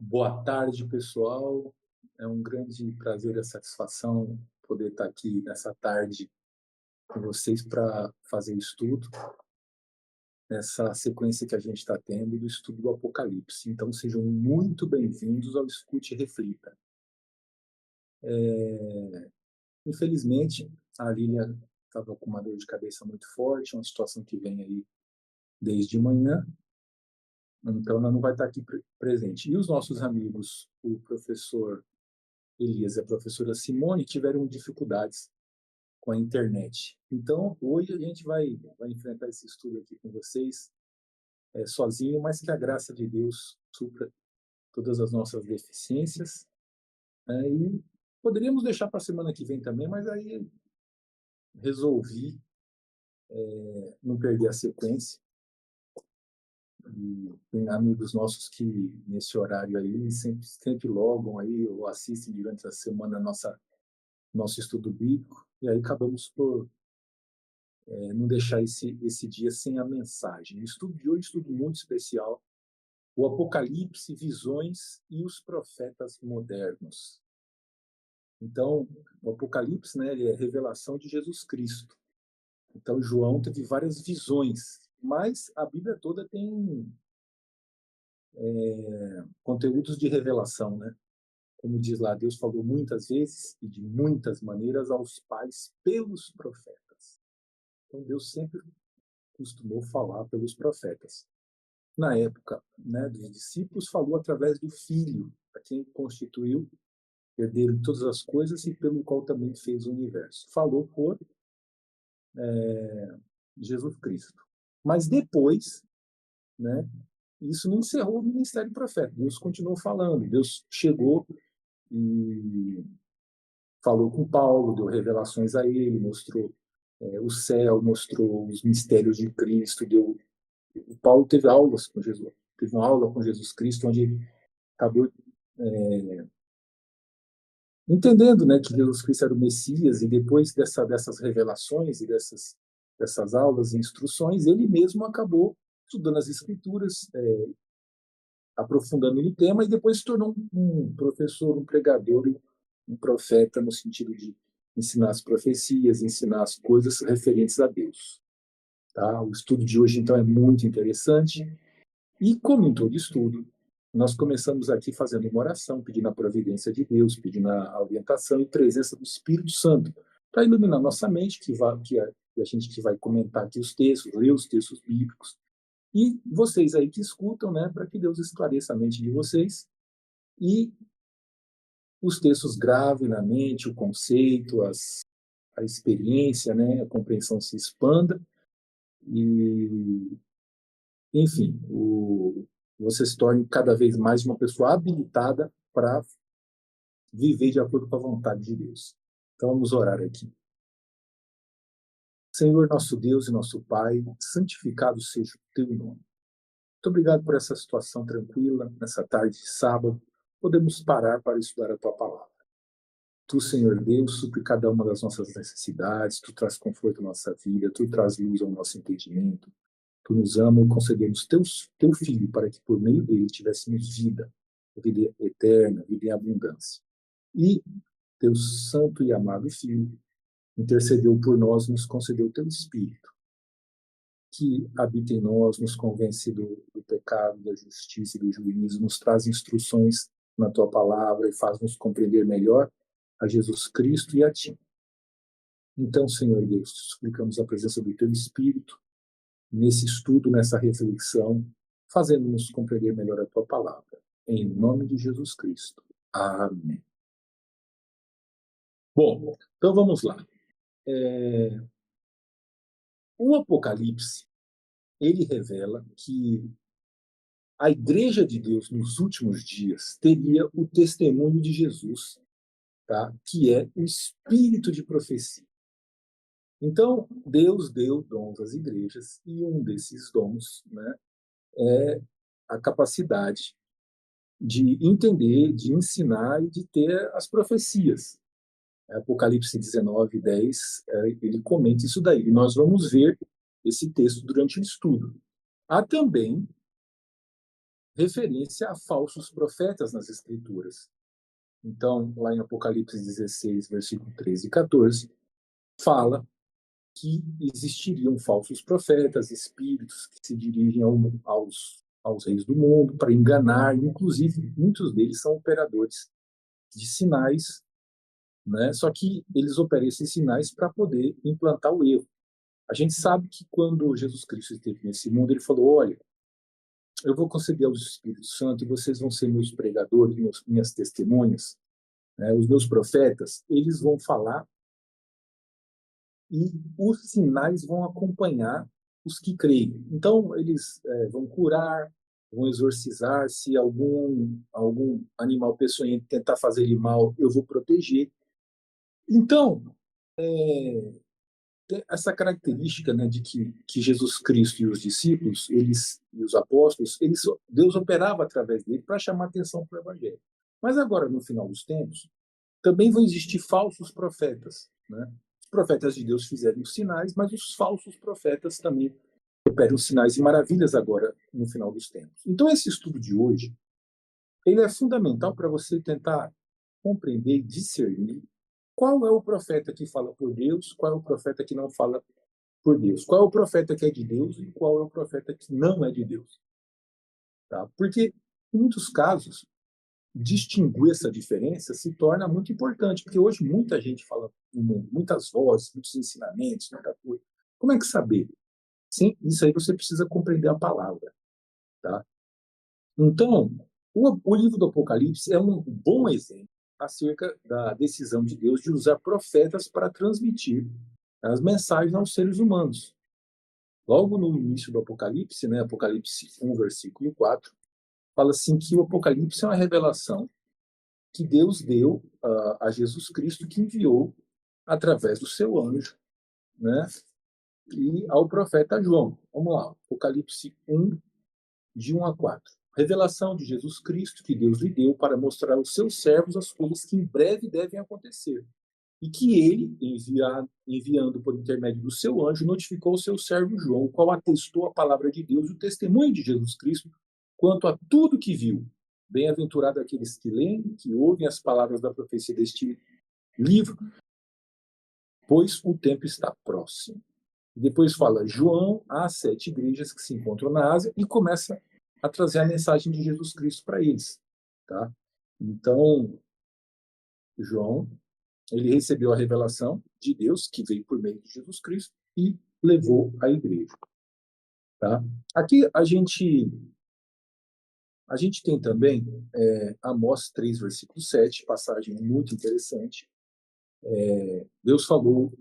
Boa tarde, pessoal. É um grande prazer e satisfação poder estar aqui nessa tarde com vocês para fazer estudo, nessa sequência que a gente está tendo do estudo do Apocalipse. Então, sejam muito bem-vindos ao Escute e Reflita. Infelizmente, a Lília estava com uma dor de cabeça muito forte, uma situação que vem aí desde manhã, então ela não vai estar aqui presente. E os nossos amigos, o professor Elias e a professora Simone, tiveram dificuldades com a internet. Então, hoje a gente vai enfrentar esse estudo aqui com vocês, sozinho, mas que a graça de Deus supra todas as nossas deficiências. E poderíamos deixar para a semana que vem também, mas aí resolvi não perder a sequência. E tem amigos nossos que, nesse horário aí, sempre logam aí ou assistem durante a semana nosso estudo bíblico, e aí acabamos por não deixar esse dia sem a mensagem. O estudo de hoje é um estudo muito especial, o Apocalipse, visões e os profetas modernos. Então, o Apocalipse, né, ele é a revelação de Jesus Cristo. Então, João teve várias visões, mas a Bíblia toda tem conteúdos de revelação, né? Como diz lá, Deus falou muitas vezes e de muitas maneiras aos pais pelos profetas. Então, Deus sempre costumou falar pelos profetas. Na época, né, dos discípulos, falou através do Filho, a quem constituiu herdeiro de todas as coisas e pelo qual também fez o universo. Falou por Jesus Cristo. Mas depois, né, isso não encerrou o ministério profético. Deus continuou falando. Deus chegou e falou com Paulo, deu revelações a ele, mostrou o céu, mostrou os mistérios de Cristo. O Paulo teve aulas com Jesus, teve uma aula com Jesus Cristo, onde ele acabou entendendo, né, que Jesus Cristo era o Messias, e depois dessas revelações e dessas aulas e instruções, ele mesmo acabou estudando as Escrituras, aprofundando no tema, e depois se tornou um professor, um pregador, um profeta, no sentido de ensinar as profecias, ensinar as coisas referentes a Deus. Tá? O estudo de hoje, então, é muito interessante, e como em todo estudo, nós começamos aqui fazendo uma oração, pedindo a providência de Deus, pedindo a orientação e presença do Espírito Santo, para iluminar nossa mente, que a gente que vai comentar aqui os textos, ler os textos bíblicos, e vocês aí que escutam, né, para que Deus esclareça a mente de vocês e os textos gravem na mente o conceito, a experiência, né, a compreensão se expanda e, enfim, você se torne cada vez mais uma pessoa habilitada para viver de acordo com a vontade de Deus. Então vamos orar aqui. Senhor, nosso Deus e nosso Pai, santificado seja o teu nome. Muito obrigado por essa situação tranquila, nessa tarde de sábado, podemos parar para estudar a tua palavra. Tu, Senhor Deus, supre cada uma das nossas necessidades, tu traz conforto à nossa vida, tu traz luz ao nosso entendimento, tu nos ama e concedemos teu Filho para que por meio dele tivéssemos vida eterna, vida em abundância. E teu santo e amado Filho intercedeu por nós e nos concedeu teu Espírito, que habita em nós, nos convence do pecado, da justiça e do juízo, nos traz instruções na tua palavra e faz-nos compreender melhor a Jesus Cristo e a ti. Então, Senhor Deus, te suplicamos a presença do teu Espírito nesse estudo, nessa reflexão, fazendo-nos compreender melhor a tua palavra. Em nome de Jesus Cristo. Amém. Bom, então vamos lá. O Apocalipse, ele revela que a Igreja de Deus nos últimos dias teria o testemunho de Jesus, tá? Que é o espírito de profecia. Então, Deus deu dons às igrejas e um desses dons, né, é a capacidade de entender, de ensinar e de ter as profecias. Apocalipse 19, 10, ele comenta isso daí. E nós vamos ver esse texto durante o estudo. Há também referência a falsos profetas nas Escrituras. Então, lá em Apocalipse 16, versículo 13 e 14, fala que existiriam falsos profetas, espíritos que se dirigem aos reis do mundo para enganar, inclusive muitos deles são operadores de sinais, né? Só que eles operam esses sinais para poder implantar o erro. A gente sabe que quando Jesus Cristo esteve nesse mundo, ele falou: olha, eu vou conceder aos Espíritos Santo e vocês vão ser meus pregadores, minhas testemunhas, né? Os meus profetas, eles vão falar e os sinais vão acompanhar os que creem. Então, eles vão curar, vão exorcizar, se algum animal peçonhento tentar fazer ele mal, eu vou proteger. Então, essa característica, né, de que Jesus Cristo e os discípulos, eles e os apóstolos, Deus operava através dele para chamar atenção para o Evangelho. Mas agora, no final dos tempos, também vão existir falsos profetas, né? Os profetas de Deus fizeram sinais, mas os falsos profetas também operam sinais e maravilhas agora no final dos tempos. Então, esse estudo de hoje, ele é fundamental para você tentar compreender e discernir qual é o profeta que fala por Deus, qual é o profeta que não fala por Deus, qual é o profeta que é de Deus e qual é o profeta que não é de Deus. Tá? Porque, em muitos casos, distinguir essa diferença se torna muito importante, porque hoje muita gente fala no mundo, muitas vozes, muitos ensinamentos, muita coisa. Como é que saber? Sim, isso aí você precisa compreender a palavra. Tá? Então, o livro do Apocalipse é um bom exemplo acerca da decisão de Deus de usar profetas para transmitir as mensagens aos seres humanos. Logo no início do Apocalipse, né, Apocalipse 1, versículo 4, fala assim que o Apocalipse é uma revelação que Deus deu a Jesus Cristo, que enviou através do seu anjo, né, e ao profeta João. Vamos lá, Apocalipse 1, de 1 a 4. Revelação de Jesus Cristo que Deus lhe deu para mostrar aos seus servos as coisas que em breve devem acontecer. E que ele, enviando por intermédio do seu anjo, notificou o seu servo João, o qual atestou a palavra de Deus e o testemunho de Jesus Cristo quanto a tudo que viu. Bem-aventurado aqueles que leem, que ouvem as palavras da profecia deste livro, pois o tempo está próximo. Depois fala João às 7 igrejas que se encontram na Ásia e começa a trazer a mensagem de Jesus Cristo para eles. Tá? Então, João, ele recebeu a revelação de Deus, que veio por meio de Jesus Cristo, e levou à igreja. Tá? Aqui a gente tem também Amós 3, versículo 7, passagem muito interessante. Deus falou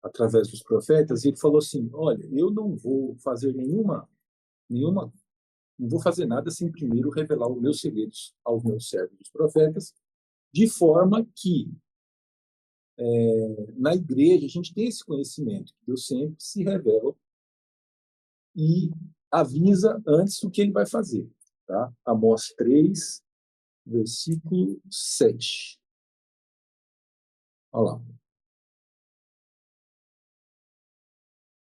através dos profetas, e ele falou assim: olha, eu não vou fazer não vou fazer nada sem primeiro revelar os meus segredos aos meus servos, os profetas, de forma que na igreja a gente tem esse conhecimento, que Deus sempre se revela e avisa antes o que ele vai fazer. Tá? Amós 3, versículo 7. Olha lá.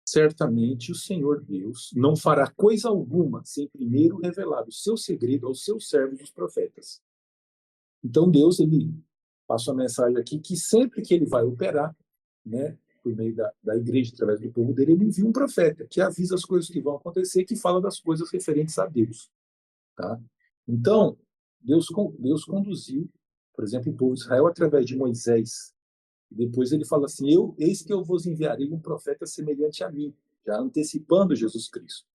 Certamente o Senhor Deus não fará coisa alguma sem primeiro revelar o seu segredo aos seus servos, os profetas. Então Deus, ele passa a mensagem aqui que sempre que ele vai operar, né, por meio da igreja, através do povo dele, ele envia um profeta que avisa as coisas que vão acontecer, que fala das coisas referentes a Deus. Tá? Então, Deus conduziu, por exemplo, o povo de Israel através de Moisés. Depois ele fala assim: eis que eu vos enviarei um profeta semelhante a mim, já antecipando Jesus Cristo.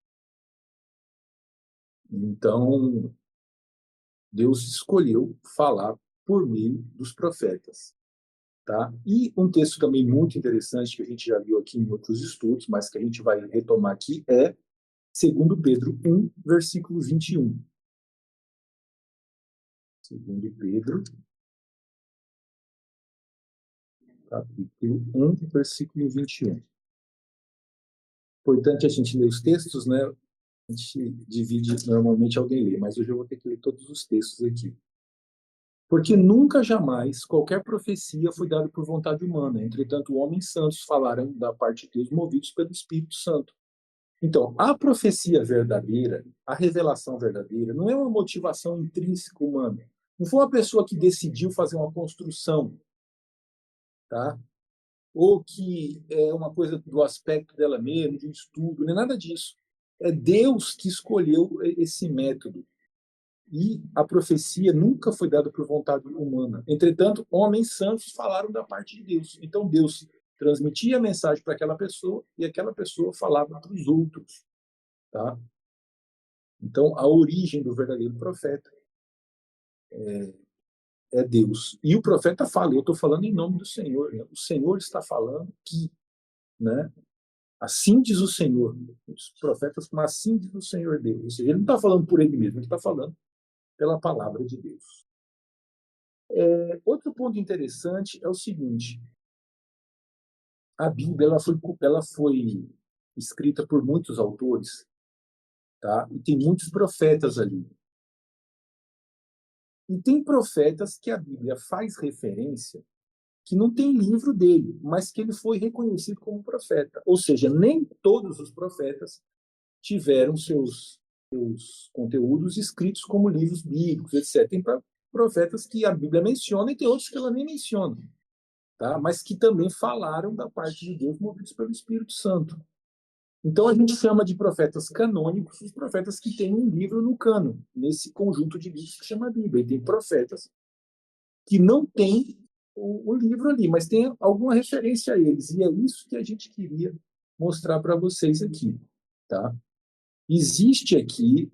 Então, Deus escolheu falar por meio dos profetas. Tá? E um texto também muito interessante que a gente já viu aqui em outros estudos, mas que a gente vai retomar aqui, é 2 Pedro 1, versículo 21. 2 Pedro, capítulo 1, versículo 21. Importante a gente ler os textos, né? A gente divide, normalmente alguém lê, mas hoje eu vou ter que ler todos os textos aqui. Porque nunca, jamais, qualquer profecia foi dada por vontade humana. Entretanto, homens santos falaram da parte de Deus, movidos pelo Espírito Santo. Então, a profecia verdadeira, a revelação verdadeira, não é uma motivação intrínseca humana. Não foi uma pessoa que decidiu fazer uma construção, tá? Ou que é uma coisa do aspecto dela mesma, de um estudo, não é nada disso. É Deus que escolheu esse método. E a profecia nunca foi dada por vontade humana. Entretanto, homens santos falaram da parte de Deus. Então, Deus transmitia a mensagem para aquela pessoa e aquela pessoa falava para os outros. Tá? Então, a origem do verdadeiro profeta é Deus. E o profeta fala, eu estou falando em nome do Senhor. Né? O Senhor está falando que, né? Assim diz o Senhor. Os profetas, mas assim diz o Senhor Deus. Ou seja, ele não está falando por ele mesmo, ele está falando pela palavra de Deus. Outro ponto interessante é o seguinte: a Bíblia ela foi escrita por muitos autores, tá? E tem muitos profetas ali. E tem profetas que a Bíblia faz referência que não tem livro dele, mas que ele foi reconhecido como profeta. Ou seja, nem todos os profetas tiveram seus conteúdos escritos como livros bíblicos, etc. Tem profetas que a Bíblia menciona e tem outros que ela nem menciona, tá? Mas que também falaram da parte de Deus movidos pelo Espírito Santo. Então a gente chama de profetas canônicos os profetas que têm um livro no cano, nesse conjunto de livros que chama Bíblia. E tem profetas que não têm o livro ali, mas tem alguma referência a eles. E é isso que a gente queria mostrar para vocês aqui, tá? Existe aqui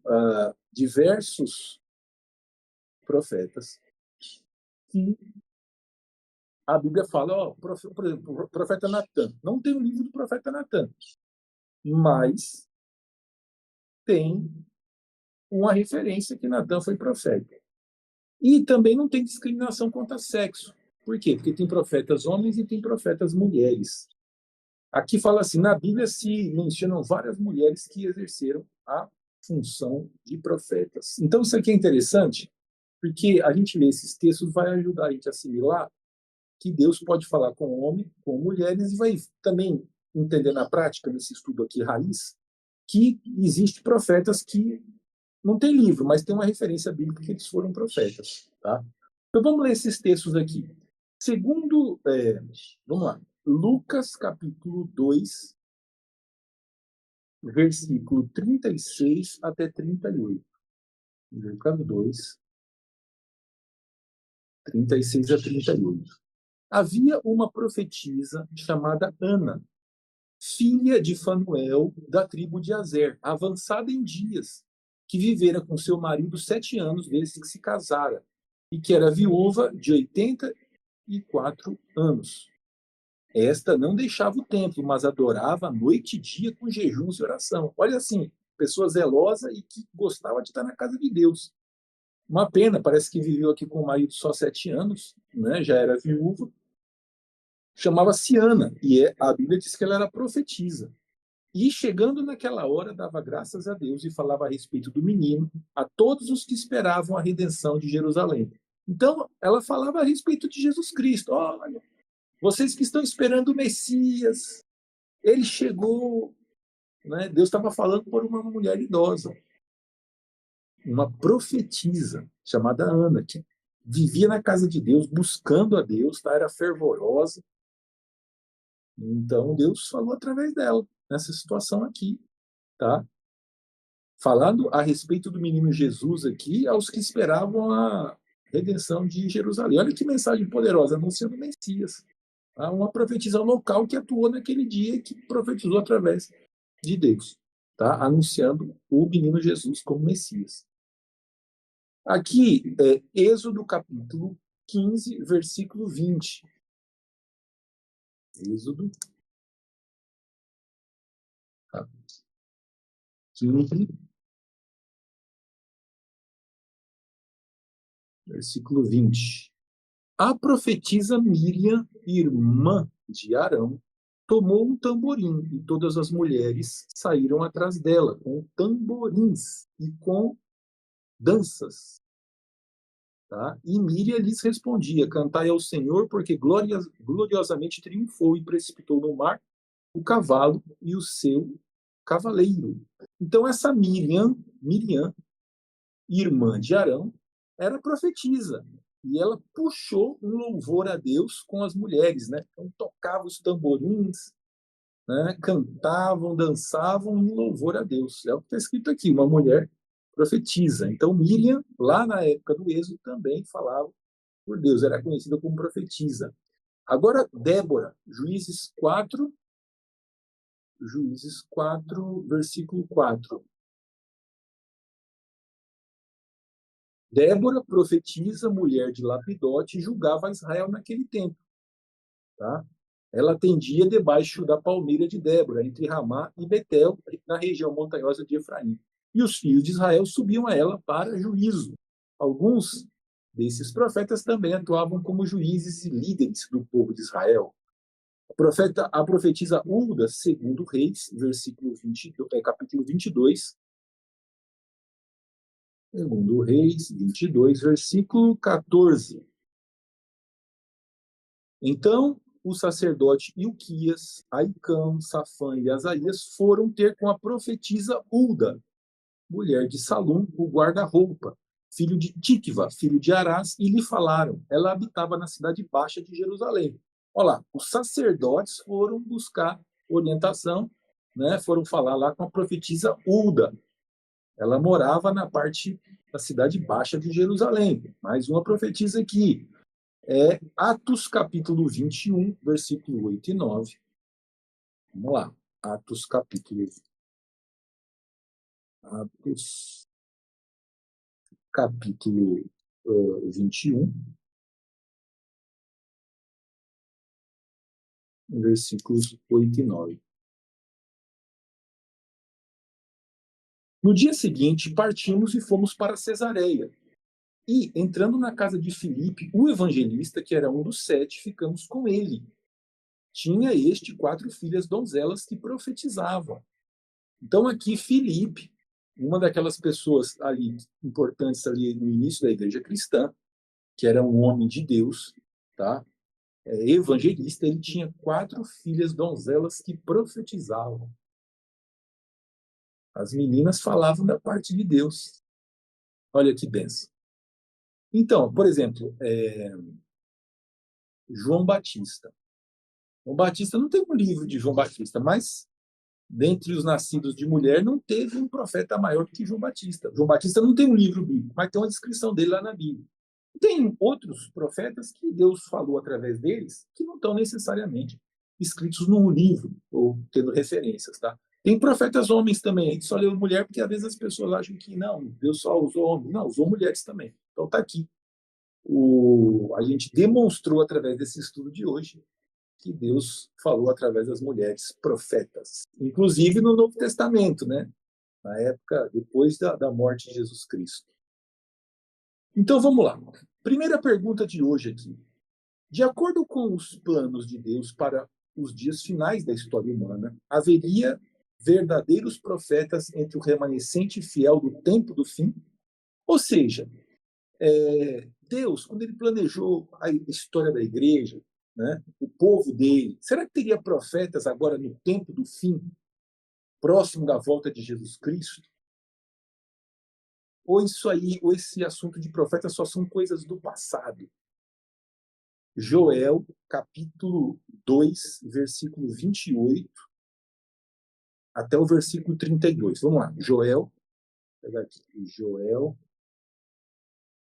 diversos profetas que a Bíblia fala, ó, por exemplo, o profeta Natan. Não tem o livro do profeta Natan, mas tem uma referência que Natan foi profeta. E também não tem discriminação quanto a sexo. Por quê? Porque tem profetas homens e tem profetas mulheres. Aqui fala assim, na Bíblia se mencionam várias mulheres que exerceram a função de profetas. Então isso aqui é interessante, porque a gente lê esses textos vai ajudar a gente a assimilar que Deus pode falar com homem, com mulheres, e vai também entender na prática, nesse estudo aqui raiz, que existe profetas que não tem livro, mas tem uma referência bíblica que eles foram profetas. Tá? Então vamos ler esses textos aqui. Segundo, vamos lá, Lucas capítulo 2, versículo 36 até 38. Lucas 2, 36 a 38. Havia uma profetisa chamada Ana, filha de Fanuel, da tribo de Azer, avançada em dias, que vivera com seu marido 7 anos desde que se casara, e que era viúva de 84 anos. Esta não deixava o templo, mas adorava noite e dia com jejuns e oração. Olha assim, pessoa zelosa e que gostava de estar na casa de Deus. Uma pena, parece que viveu aqui com o marido só 7 anos, né? Já era viúva. Chamava-se Ana, e a Bíblia diz que ela era profetisa. E chegando naquela hora, dava graças a Deus e falava a respeito do menino a todos os que esperavam a redenção de Jerusalém. Então, ela falava a respeito de Jesus Cristo. Olha, vocês que estão esperando o Messias, ele chegou. Né? Deus estava falando por uma mulher idosa, uma profetisa chamada Ana, que vivia na casa de Deus, buscando a Deus, tá? Era fervorosa. Então, Deus falou através dela, nessa situação aqui. Tá? Falando a respeito do menino Jesus aqui, aos que esperavam a redenção de Jerusalém. Olha que mensagem poderosa, anunciando o Messias. Tá? Uma profetisa local que atuou naquele dia e que profetizou através de Deus, tá? Anunciando o menino Jesus como Messias. Aqui, Êxodo capítulo 15, versículo 20. Êxodo 15, versículo 20. A profetisa Miriam, irmã de Arão, tomou um tamborim e todas as mulheres saíram atrás dela com tamborins e com danças. Tá? E Miriam lhes respondia: cantai ao Senhor, porque gloriosamente triunfou e precipitou no mar o cavalo e o seu cavaleiro. Então, essa Miriam, irmã de Arão, era profetisa. E ela puxou um louvor a Deus com as mulheres, né? Então, tocava os tamborins, né? Cantavam, dançavam em louvor a Deus. É o que está escrito aqui, uma mulher profetiza. Então, Miriam, lá na época do Êxodo, também falava por Deus, era conhecida como profetisa. Agora, Débora, Juízes 4, versículo 4. Débora, profetisa, mulher de Lapidote, julgava Israel naquele tempo. Tá? Ela atendia debaixo da palmeira de Débora, entre Ramá e Betel, na região montanhosa de Efraim. E os filhos de Israel subiam a ela para juízo. Alguns desses profetas também atuavam como juízes e líderes do povo de Israel. A profetisa Hulda, segundo Reis, capítulo 22, segundo Reis 22, versículo 14. Então, o sacerdote Ilquias, Aicão, Safã e Azarias foram ter com a profetisa Hulda, mulher de Salum, o guarda-roupa, filho de Tikva, filho de Arás, e lhe falaram. Ela habitava na cidade baixa de Jerusalém. Olha lá, os sacerdotes foram buscar orientação, né? Foram falar lá com a profetisa Hulda. Ela morava na parte da cidade baixa de Jerusalém. Mais uma profetisa aqui. É Atos capítulo 21, versículo 8 e 9. Vamos lá. Atos capítulo 21, versículos 8 e 9. No dia seguinte, partimos e fomos para Cesareia. E, entrando na casa de Filipe, o evangelista, que era um dos 7, ficamos com ele. Tinha este 4 filhas donzelas que profetizavam. Então, aqui, Filipe, uma daquelas pessoas ali importantes ali no início da igreja cristã, que era um homem de Deus, tá? Evangelista, ele tinha 4 filhas donzelas que profetizavam. As meninas falavam da parte de Deus. Olha que benção. Então, por exemplo, João Batista. João Batista não tem um livro de João Batista, mas dentre os nascidos de mulher não teve um profeta maior do que João Batista. João Batista não tem um livro bíblico, mas tem uma descrição dele lá na Bíblia. Tem outros profetas que Deus falou através deles que não estão necessariamente escritos num livro ou tendo referências, tá? Tem profetas homens também, a gente só leu mulher porque às vezes as pessoas acham que não, Deus só usou homens. Não, usou mulheres também. Então está aqui. A gente demonstrou através desse estudo de hoje que Deus falou através das mulheres profetas, inclusive no Novo Testamento, né? Na época depois da morte de Jesus Cristo. Então vamos lá. Primeira pergunta de hoje aqui. De acordo com os planos de Deus para os dias finais da história humana, haveria verdadeiros profetas entre o remanescente fiel do tempo do fim? Ou seja, Deus, quando ele planejou a história da igreja, né, o povo dele, será que teria profetas agora no tempo do fim, próximo da volta de Jesus Cristo? Ou isso aí, ou esse assunto de profeta só são coisas do passado? Joel, capítulo 2, versículo 28, até o versículo 32. Vamos lá, Joel, vou pegar aqui, Joel,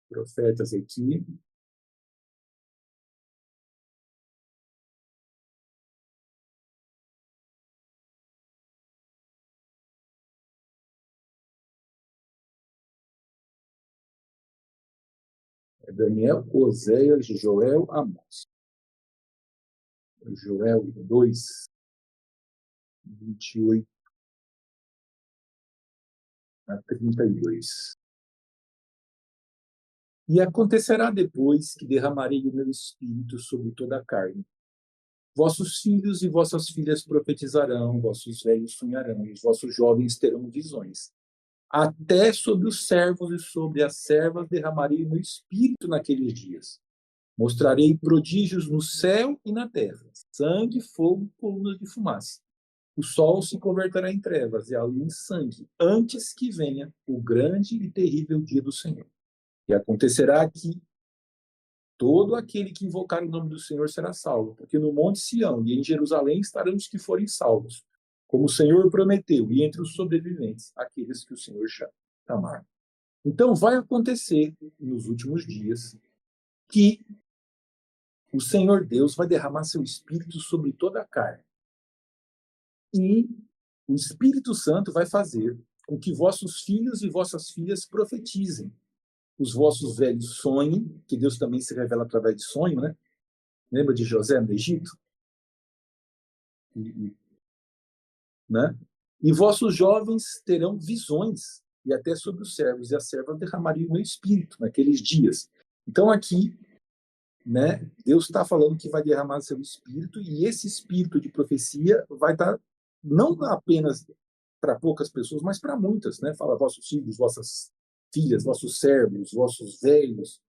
profetas aqui. Daniel, Oséias, Joel, Amós. Joel 2, 28 a 32. E acontecerá depois que derramarei o meu espírito sobre toda a carne. Vossos filhos e vossas filhas profetizarão, vossos velhos sonharão, e vossos jovens terão visões. Até sobre os servos e sobre as servas derramarei o meu espírito naqueles dias. Mostrarei prodígios no céu e na terra, sangue, fogo, colunas de fumaça. o sol se converterá em trevas e a lua em sangue, antes que venha o grande e terrível dia do Senhor. E acontecerá que todo aquele que invocar o nome do Senhor será salvo, porque no Monte Sião e em Jerusalém estarão os que forem salvos, como o Senhor prometeu, e entre os sobreviventes, aqueles que o Senhor chamar. Então vai acontecer nos últimos dias que o Senhor Deus vai derramar seu Espírito sobre toda a carne. E o Espírito Santo vai fazer com que vossos filhos e vossas filhas profetizem. Os vossos velhos sonhem, que Deus também se revela através de sonho, né? Lembra de José no Egito? Né? E vossos jovens terão visões, e até sobre os servos e as servas derramaria o meu espírito naqueles dias. Então aqui, né, Deus está falando que vai derramar seu espírito, e esse espírito de profecia vai estar não apenas para poucas pessoas, mas para muitas, né? Fala vossos filhos, vossas filhas, vossos servos, vossos velhos,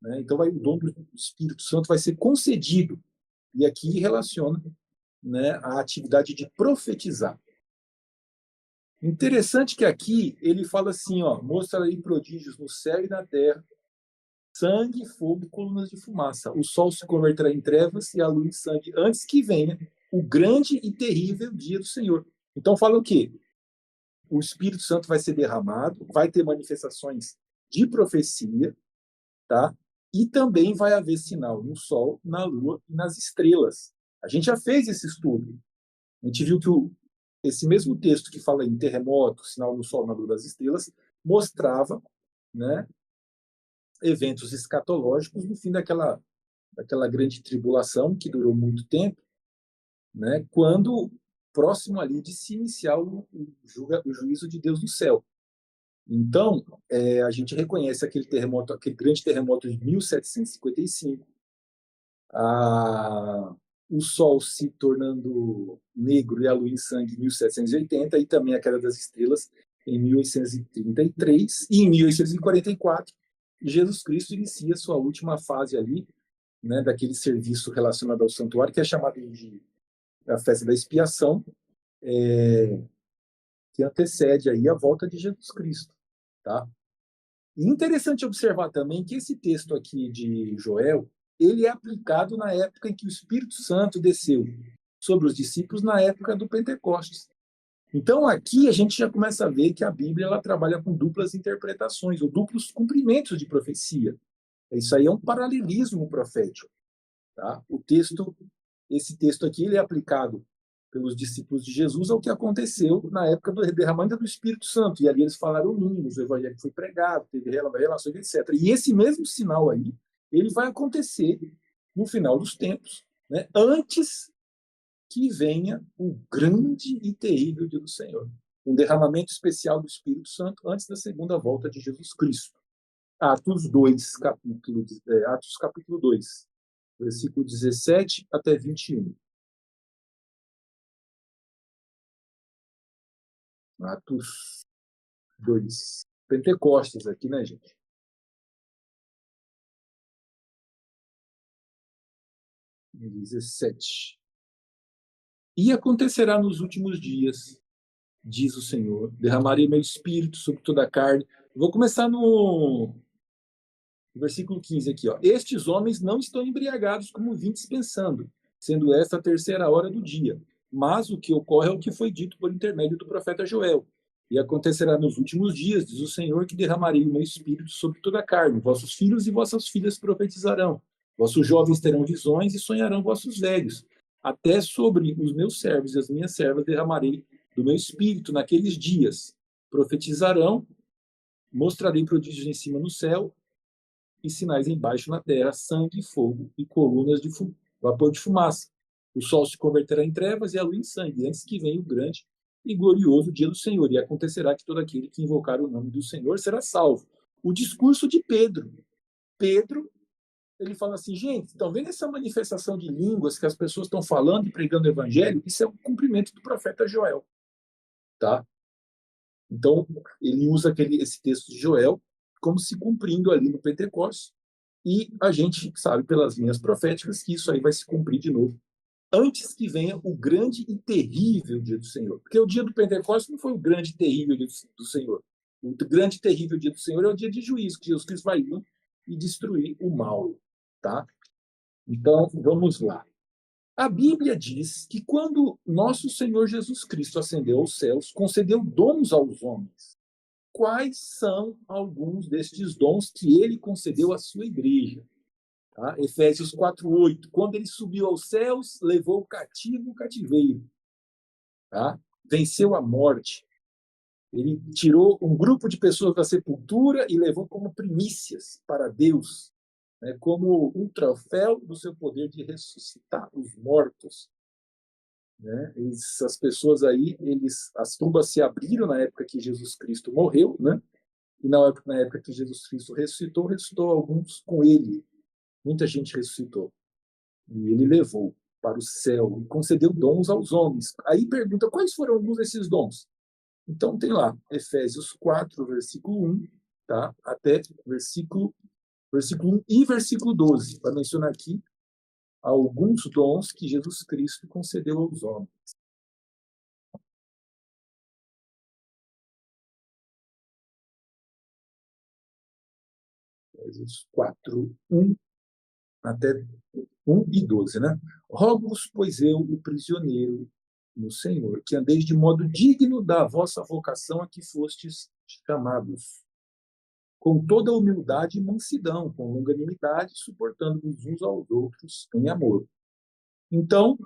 né? Então o dom do Espírito Santo vai ser concedido, e aqui relaciona, né, a atividade de profetizar. Interessante que aqui ele fala assim, ó, mostra-lhe prodígios no céu e na terra, sangue, fogo e colunas de fumaça. O sol se converterá em trevas e a lua em sangue, antes que venha o grande e terrível dia do Senhor. Então fala o quê? O Espírito Santo vai ser derramado, vai ter manifestações de profecia, tá? E também vai haver sinal no sol, na lua e nas estrelas. A gente já fez esse estudo. A gente viu que esse mesmo texto que fala em terremoto, sinal no sol, na lua, das estrelas, mostrava, né, eventos escatológicos no fim daquela grande tribulação que durou muito tempo, né, quando próximo ali de se iniciar o juízo de Deus no céu. Então, a gente reconhece aquele terremoto, aquele grande terremoto de 1755, o Sol se tornando negro e a Lua em sangue em 1780, e também a queda das estrelas em 1833, e em 1844, Jesus Cristo inicia sua última fase ali, né, daquele serviço relacionado ao santuário, que é chamado de a festa da expiação, que antecede aí a volta de Jesus Cristo, tá? E interessante observar também que esse texto aqui de Joel, ele é aplicado na época em que o Espírito Santo desceu sobre os discípulos, na época do Pentecostes. Então aqui a gente já começa a ver que a Bíblia ela trabalha com duplas interpretações, ou duplos cumprimentos de profecia. Isso aí é um paralelismo profético, tá? Esse texto aqui ele é aplicado pelos discípulos de Jesus ao que aconteceu na época do derramamento do Espírito Santo. E ali eles falaram mínimos, o evangelho foi pregado, teve relações, etc. E esse mesmo sinal aí, ele vai acontecer no final dos tempos, né? Antes que venha o grande e terrível dia do Senhor. Um derramamento especial do Espírito Santo antes da segunda volta de Jesus Cristo. Atos capítulo 2, versículo 17 até 21. Atos 2. Pentecostes aqui, né, gente? Em 17. E acontecerá nos últimos dias, diz o Senhor, derramarei meu espírito sobre toda a carne. Vou começar no versículo 15 aqui, ó. Estes homens não estão embriagados como vintes pensando, sendo esta a terceira hora do dia. Mas o que ocorre é o que foi dito por intermédio do profeta Joel. E acontecerá nos últimos dias, diz o Senhor, que derramarei o meu espírito sobre toda a carne. Vossos filhos e vossas filhas profetizarão. Vossos jovens terão visões e sonharão vossos velhos. Até sobre os meus servos e as minhas servas derramarei do meu espírito naqueles dias. Profetizarão, mostrarei prodígios em cima no céu e sinais embaixo na terra, sangue, fogo e colunas de vapor de fumaça. O sol se converterá em trevas e a lua em sangue, antes que venha o grande e glorioso dia do Senhor. E acontecerá que todo aquele que invocar o nome do Senhor será salvo. O discurso de Pedro. Pedro, ele fala assim, gente, estão vendo essa manifestação de línguas que as pessoas estão falando e pregando o evangelho? Isso é um cumprimento do profeta Joel, tá? Então, ele usa esse texto de Joel como se cumprindo ali no Pentecostes, e a gente sabe pelas linhas proféticas que isso aí vai se cumprir de novo antes que venha o grande e terrível dia do Senhor. Porque o dia do Pentecostes não foi o grande e terrível dia do Senhor. O grande e terrível dia do Senhor é o dia de juízo, que Jesus Cristo vai vir e destruir o mal. Tá? Então, vamos lá. A Bíblia diz que quando nosso Senhor Jesus Cristo ascendeu aos céus, concedeu dons aos homens. Quais são alguns destes dons que ele concedeu à sua igreja? Tá? Efésios 4:8. Quando ele subiu aos céus, levou o cativo o cativeiro. Tá? Venceu a morte. Ele tirou um grupo de pessoas da sepultura e levou como primícias para Deus, né, como um troféu do seu poder de ressuscitar os mortos. Né? Essas pessoas aí, as tumbas se abriram na época que Jesus Cristo morreu, né? E na época que Jesus Cristo ressuscitou alguns com ele. Muita gente ressuscitou. E ele levou para o céu e concedeu dons aos homens. Aí pergunta, quais foram alguns desses dons? Então tem lá, Efésios 4, versículo 1, tá? Até versículo 1 e versículo 12, para mencionar aqui alguns dons que Jesus Cristo concedeu aos homens. Efésios 4, 1 até 1 e 12, né? Rogo-vos, pois eu, o prisioneiro no Senhor, que andeis de modo digno da vossa vocação a que fostes chamados, com toda humildade e mansidão, com longanimidade, suportando-vos uns aos outros em amor. Então,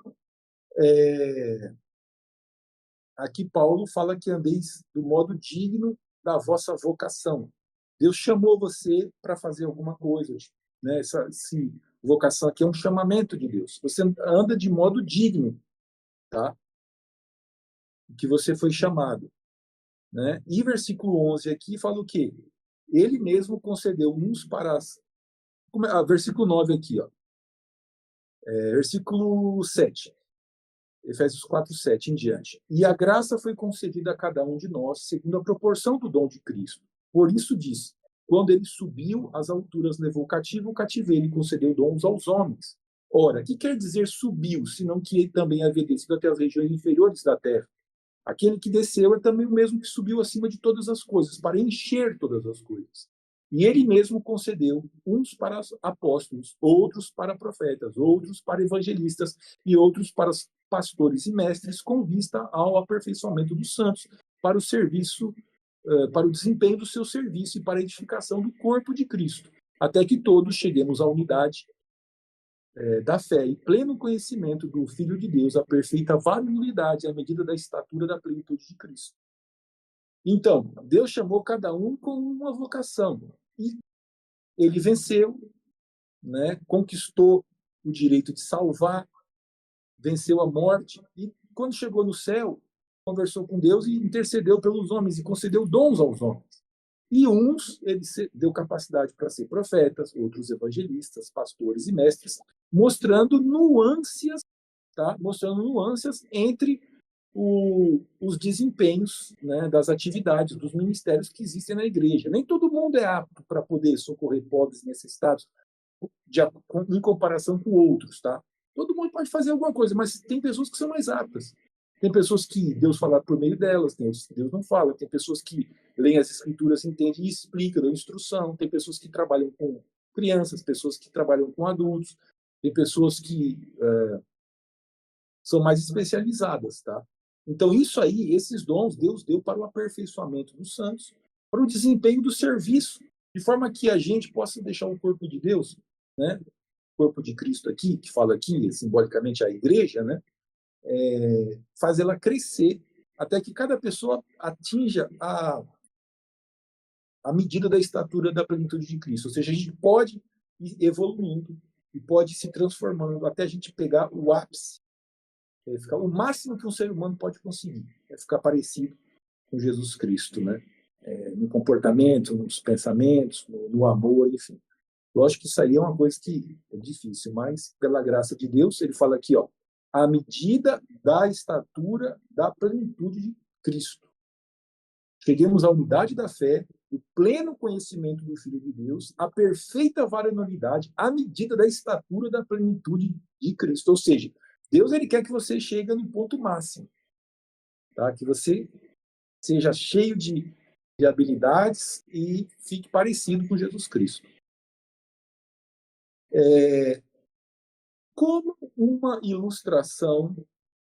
aqui Paulo fala que andeis do modo digno da vossa vocação. Deus chamou você para fazer alguma coisa, né? Essa vocação aqui é um chamamento de Deus. Você anda de modo digno, tá? Que você foi chamado, né? E versículo 11 aqui fala o quê? Ele mesmo concedeu uns para versículo 9 aqui, ó. Versículo 7. Efésios 4, 7 em diante. E a graça foi concedida a cada um de nós, segundo a proporção do dom de Cristo. Por isso diz, quando ele subiu às alturas, levou cativo o cativeiro e concedeu dons aos homens. Ora, que quer dizer subiu, senão que ele também havia descido até as regiões inferiores da terra? Aquele que desceu é também o mesmo que subiu acima de todas as coisas, para encher todas as coisas. E ele mesmo concedeu uns para apóstolos, outros para profetas, outros para evangelistas e outros para pastores e mestres, com vista ao aperfeiçoamento dos santos, para o serviço, para o desempenho do seu serviço e para a edificação do corpo de Cristo, até que todos cheguemos à unidade da fé e pleno conhecimento do Filho de Deus, a perfeita varonilidade à medida da estatura da plenitude de Cristo. Então, Deus chamou cada um com uma vocação e ele venceu, né, conquistou o direito de salvar, venceu a morte e quando chegou no céu, conversou com Deus e intercedeu pelos homens e concedeu dons aos homens. E uns ele deu capacidade para ser profetas, outros evangelistas, pastores e mestres, mostrando nuances, tá? Mostrando nuances entre os desempenhos, né, das atividades, dos ministérios que existem na igreja. Nem todo mundo é apto para poder socorrer pobres e necessitados em comparação com outros, tá? Todo mundo pode fazer alguma coisa, mas tem pessoas que são mais aptas. Tem pessoas que Deus fala por meio delas, tem outras que Deus não fala. Tem pessoas que leem as escrituras, entendem e explicam, dão instrução. Tem pessoas que trabalham com crianças, pessoas que trabalham com adultos. Tem pessoas que são mais especializadas, tá? Então, isso aí, esses dons, Deus deu para o aperfeiçoamento dos santos, para o desempenho do serviço, de forma que a gente possa deixar o corpo de Deus, né? O corpo de Cristo aqui, que fala aqui, simbolicamente a igreja, né? Faz ela crescer até que cada pessoa atinja a medida da estatura da plenitude de Cristo. Ou seja, a gente pode ir evoluindo e pode ir se transformando até a gente pegar o ápice. Ficar o máximo que um ser humano pode conseguir é ficar parecido com Jesus Cristo, né? No comportamento, nos pensamentos, no amor, enfim. Lógico que isso aí é uma coisa que é difícil, mas pela graça de Deus, ele fala aqui, ó, à medida da estatura da plenitude de Cristo. Cheguemos à unidade da fé, o pleno conhecimento do Filho de Deus, a perfeita varonilidade, à medida da estatura da plenitude de Cristo. Ou seja, Deus ele quer que você chegue no ponto máximo, tá? Que você seja cheio de habilidades e fique parecido com Jesus Cristo. Como uma ilustração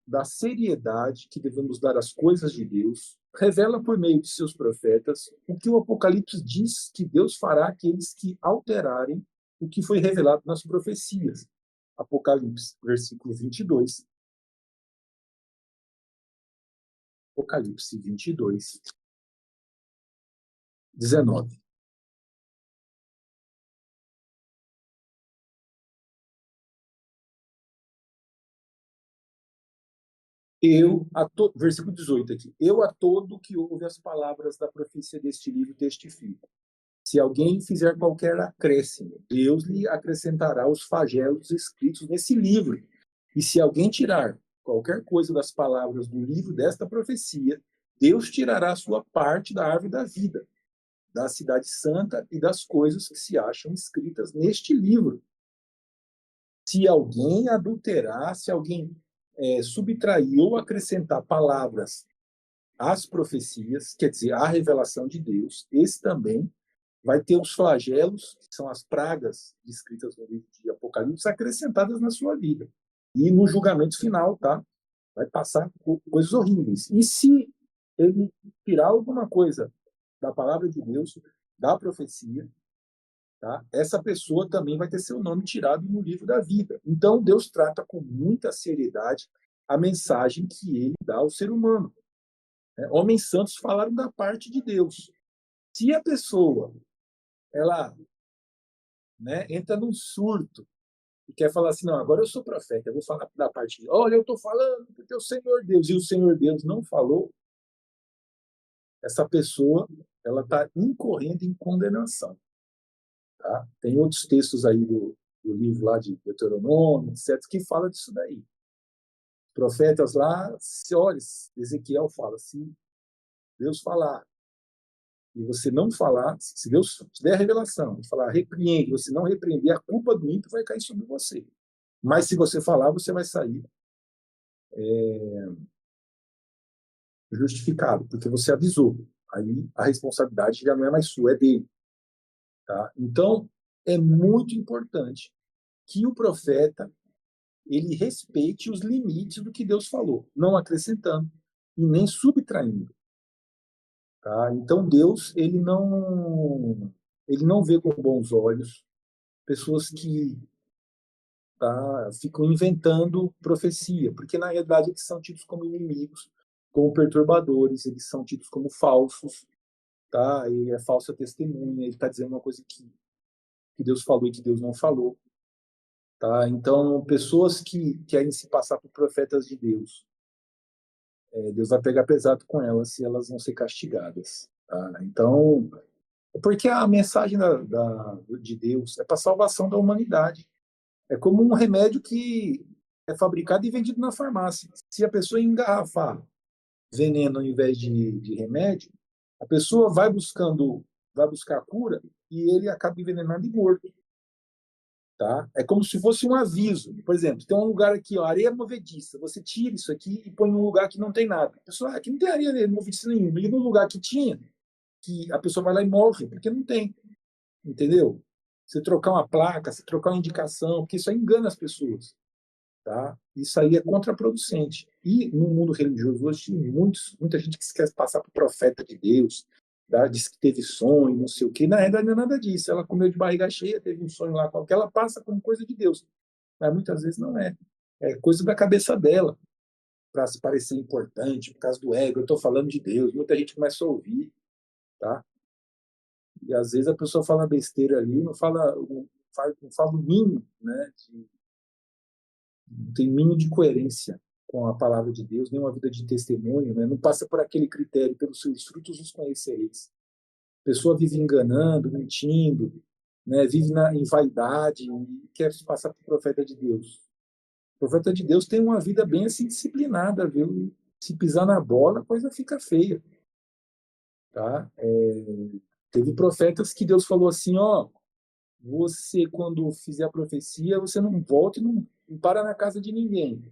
da seriedade que devemos dar às coisas de Deus, revela por meio de seus profetas o que o Apocalipse diz que Deus fará àqueles que alterarem o que foi revelado nas profecias. Apocalipse, versículo 22. Apocalipse 22, 19. Versículo 18 aqui. Eu a todo que ouve as palavras da profecia deste livro testifico. Se alguém fizer qualquer acréscimo, Deus lhe acrescentará os flagelos escritos nesse livro. E se alguém tirar qualquer coisa das palavras do livro desta profecia, Deus tirará a sua parte da árvore da vida, da cidade santa e das coisas que se acham escritas neste livro. Se alguém adulterar, se alguém subtrair ou acrescentar palavras às profecias, quer dizer, à revelação de Deus, esse também vai ter os flagelos, que são as pragas descritas no livro de Apocalipse, acrescentadas na sua vida. E no julgamento final, tá? Vai passar coisas horríveis. E se ele tirar alguma coisa da palavra de Deus, da profecia, tá? Essa pessoa também vai ter seu nome tirado no livro da vida. Então, Deus trata com muita seriedade a mensagem que ele dá ao ser humano. Homens santos falaram da parte de Deus. Se a pessoa ela entra num surto e quer falar assim, não, agora eu sou profeta, eu vou falar da parte de, olha, eu estou falando porque o Senhor Deus, e o Senhor Deus não falou, essa pessoa ela está incorrendo em condenação. Tá? Tem outros textos aí do livro lá de Deuteronômio, etc., que fala disso daí. Profetas lá, olha, Ezequiel fala, se Deus falar e você não falar, se Deus te der a revelação e falar repreende, você não repreender, a culpa do ímpio vai cair sobre você. Mas se você falar, você vai sair justificado, porque você avisou. Aí a responsabilidade já não é mais sua, é dele. Tá? Então, é muito importante que o profeta ele respeite os limites do que Deus falou, não acrescentando e nem subtraindo. Tá? Então, Deus ele não vê com bons olhos pessoas que ficam inventando profecia, porque na realidade eles são tidos como inimigos, como perturbadores, eles são tidos como falsos, tá? E é falsa testemunha, ele está dizendo uma coisa que Deus falou e que Deus não falou, tá? Então, pessoas que querem se passar por profetas de Deus, Deus vai pegar pesado com elas se elas vão ser castigadas, tá? Então, porque a mensagem de Deus é para a salvação da humanidade. É como um remédio que é fabricado e vendido na farmácia. Se a pessoa engarrafar veneno ao invés de remédio, a pessoa vai buscar a cura e ele acaba envenenado e morto. Tá? É como se fosse um aviso. Por exemplo, tem um lugar aqui, ó, areia movediça. Você tira isso aqui e põe num lugar que não tem nada. A pessoa, aqui não tem areia movediça nenhuma. E no lugar que tinha, que a pessoa vai lá e morre, porque não tem. Entendeu? Você trocar uma placa, você trocar uma indicação, porque isso aí engana as pessoas. Tá? Isso aí é contraproducente. E no mundo religioso hoje tem muita gente que se quer passar por profeta de Deus, tá? Diz que teve sonho, não sei o quê. Na realidade não é nada disso. Ela comeu de barriga cheia, teve um sonho lá qualquer, ela passa como coisa de Deus. Mas muitas vezes não é. É coisa da cabeça dela, para se parecer importante, por causa do ego. Eu estou falando de Deus. Muita gente começa a ouvir. Tá? E às vezes a pessoa fala besteira ali, não fala o mínimo, né? Não tem mínimo de coerência com a palavra de Deus, nem uma vida de testemunho, né? Não passa por aquele critério, pelos seus frutos os conhecereis. A pessoa vive enganando, mentindo, né? Vive em vaidade e quer se passar por profeta de Deus. O profeta de Deus tem uma vida bem assim disciplinada, viu? Se pisar na bola, a coisa fica feia. Tá? Teve profetas que Deus falou assim, ó, você quando fizer a profecia, você não volta e não para na casa de ninguém.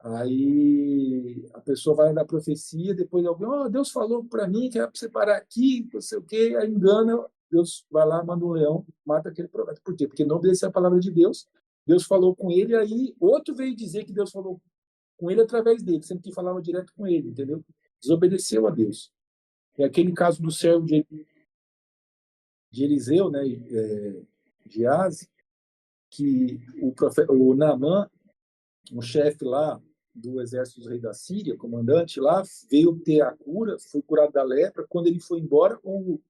Aí a pessoa vai na profecia, depois alguém, Deus falou para mim que é para você parar aqui, não sei o quê, aí engana, Deus vai lá, manda um leão, mata aquele profeta. Por quê? Porque não obedeceu a palavra de Deus, Deus falou com ele, aí outro veio dizer que Deus falou com ele através dele, sendo que falava direto com ele, entendeu? Desobedeceu a Deus. É aquele caso do servo de Eliseu, né, de Aze, que o Naamã, um chefe lá do exército do rei da Síria, comandante lá, veio ter a cura, foi curado da lepra. Quando ele foi embora, o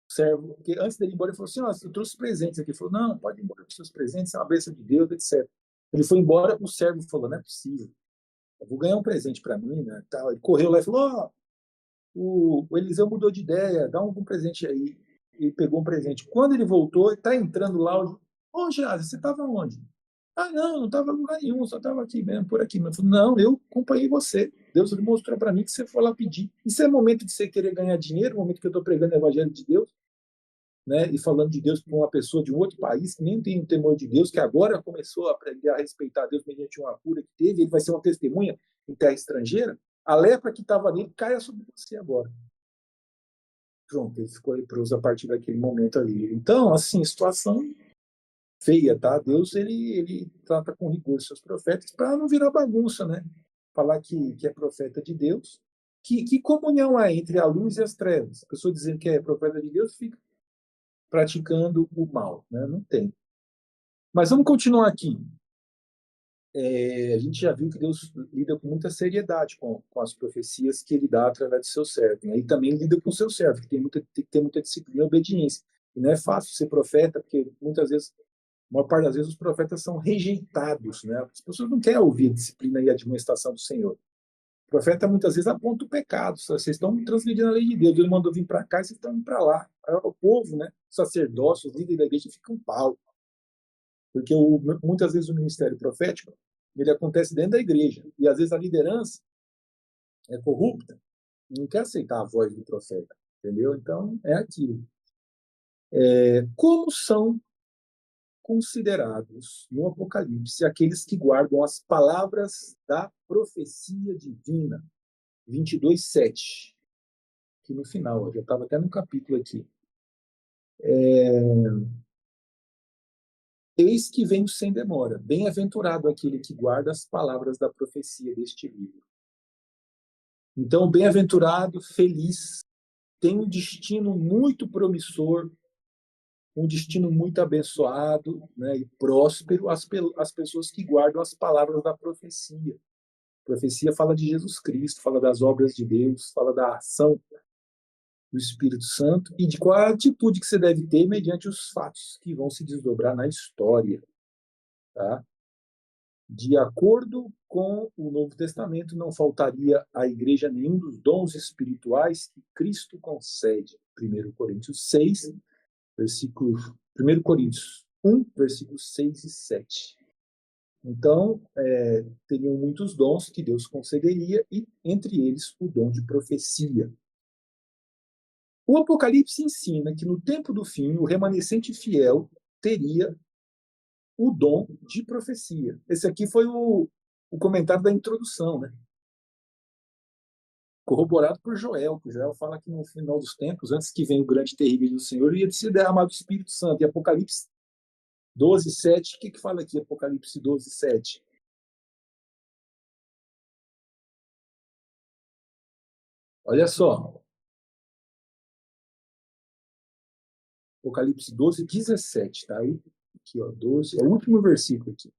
servo, porque antes dele ir embora, ele falou assim: eu trouxe presentes aqui. Ele falou: não, pode ir embora com seus presentes, é uma bênção de Deus, etc. Ele foi embora, o servo falou: não é possível, eu vou ganhar um presente para mim, né? Tal. Ele correu lá e falou: o Eliseu mudou de ideia, dá algum presente aí. Ele pegou um presente. Quando ele voltou, ele está entrando lá, Geazi, você estava onde? Não estava em lugar nenhum, só estava aqui mesmo, por aqui. Mas eu falei, não, eu acompanhei você. Deus mostrou para mim que você foi lá pedir. Isso é momento de você querer ganhar dinheiro, momento que eu estou pregando o evangelho de Deus, né? E falando de Deus para uma pessoa de um outro país que nem tem o temor de Deus, que agora começou a aprender a respeitar Deus mediante uma cura que teve, ele vai ser uma testemunha em terra estrangeira. A lepra que estava nele caia sobre você agora. Pronto, ele ficou leproso a partir daquele momento ali. Então, assim, situação feia, tá? Deus, ele trata com rigor seus profetas para não virar bagunça, né? Falar que é profeta de Deus. Que comunhão há entre a luz e as trevas? A pessoa dizendo que é profeta de Deus fica praticando o mal, né? Não tem. Mas vamos continuar aqui. A gente já viu que Deus lida com muita seriedade com as profecias que ele dá através do seu servo. Né? E também lida com o seu servo, que tem que ter muita disciplina e obediência. E não é fácil ser profeta, porque muitas vezes, a maior parte das vezes, os profetas são rejeitados. Né? As pessoas não querem ouvir a disciplina e a admoestação do Senhor. O profeta muitas vezes aponta o pecado. Vocês estão transgredindo a lei de Deus. Ele mandou vir para cá e vocês estão indo para lá. Aí, o povo, né, os sacerdócios, os líderes da igreja ficam pau. Porque muitas vezes o ministério profético ele acontece dentro da igreja. E às vezes a liderança é corrupta, não quer aceitar a voz do profeta. Entendeu? Então, é aquilo. Como são considerados no Apocalipse aqueles que guardam as palavras da profecia divina? 22:7. Aqui no final, eu já estava até no capítulo aqui. Eis que venho sem demora. Bem-aventurado aquele que guarda as palavras da profecia deste livro. Então, bem-aventurado, feliz, tem um destino muito promissor, um destino muito abençoado, né, e próspero as pessoas que guardam as palavras da profecia. A profecia fala de Jesus Cristo, fala das obras de Deus, fala da ação do Espírito Santo e de qual a atitude que você deve ter mediante os fatos que vão se desdobrar na história. Tá? De acordo com o Novo Testamento, não faltaria à igreja nenhum dos dons espirituais que Cristo concede. 1 Coríntios 6, versículo 1 Coríntios 1, versículos 6 e 7. Então, teriam muitos dons que Deus concederia, e entre eles o dom de profecia. O Apocalipse ensina que no tempo do fim, o remanescente fiel teria o dom de profecia. Esse aqui foi o comentário da introdução, né? Corroborado por Joel, que Joel fala que no final dos tempos, antes que venha o grande terrível do Senhor, ia ser derramado o Espírito Santo. E Apocalipse 12:7, o que fala aqui, Apocalipse 12:7? Olha só. Apocalipse 12:17, tá aí? Aqui, ó, 12, é o último versículo aqui.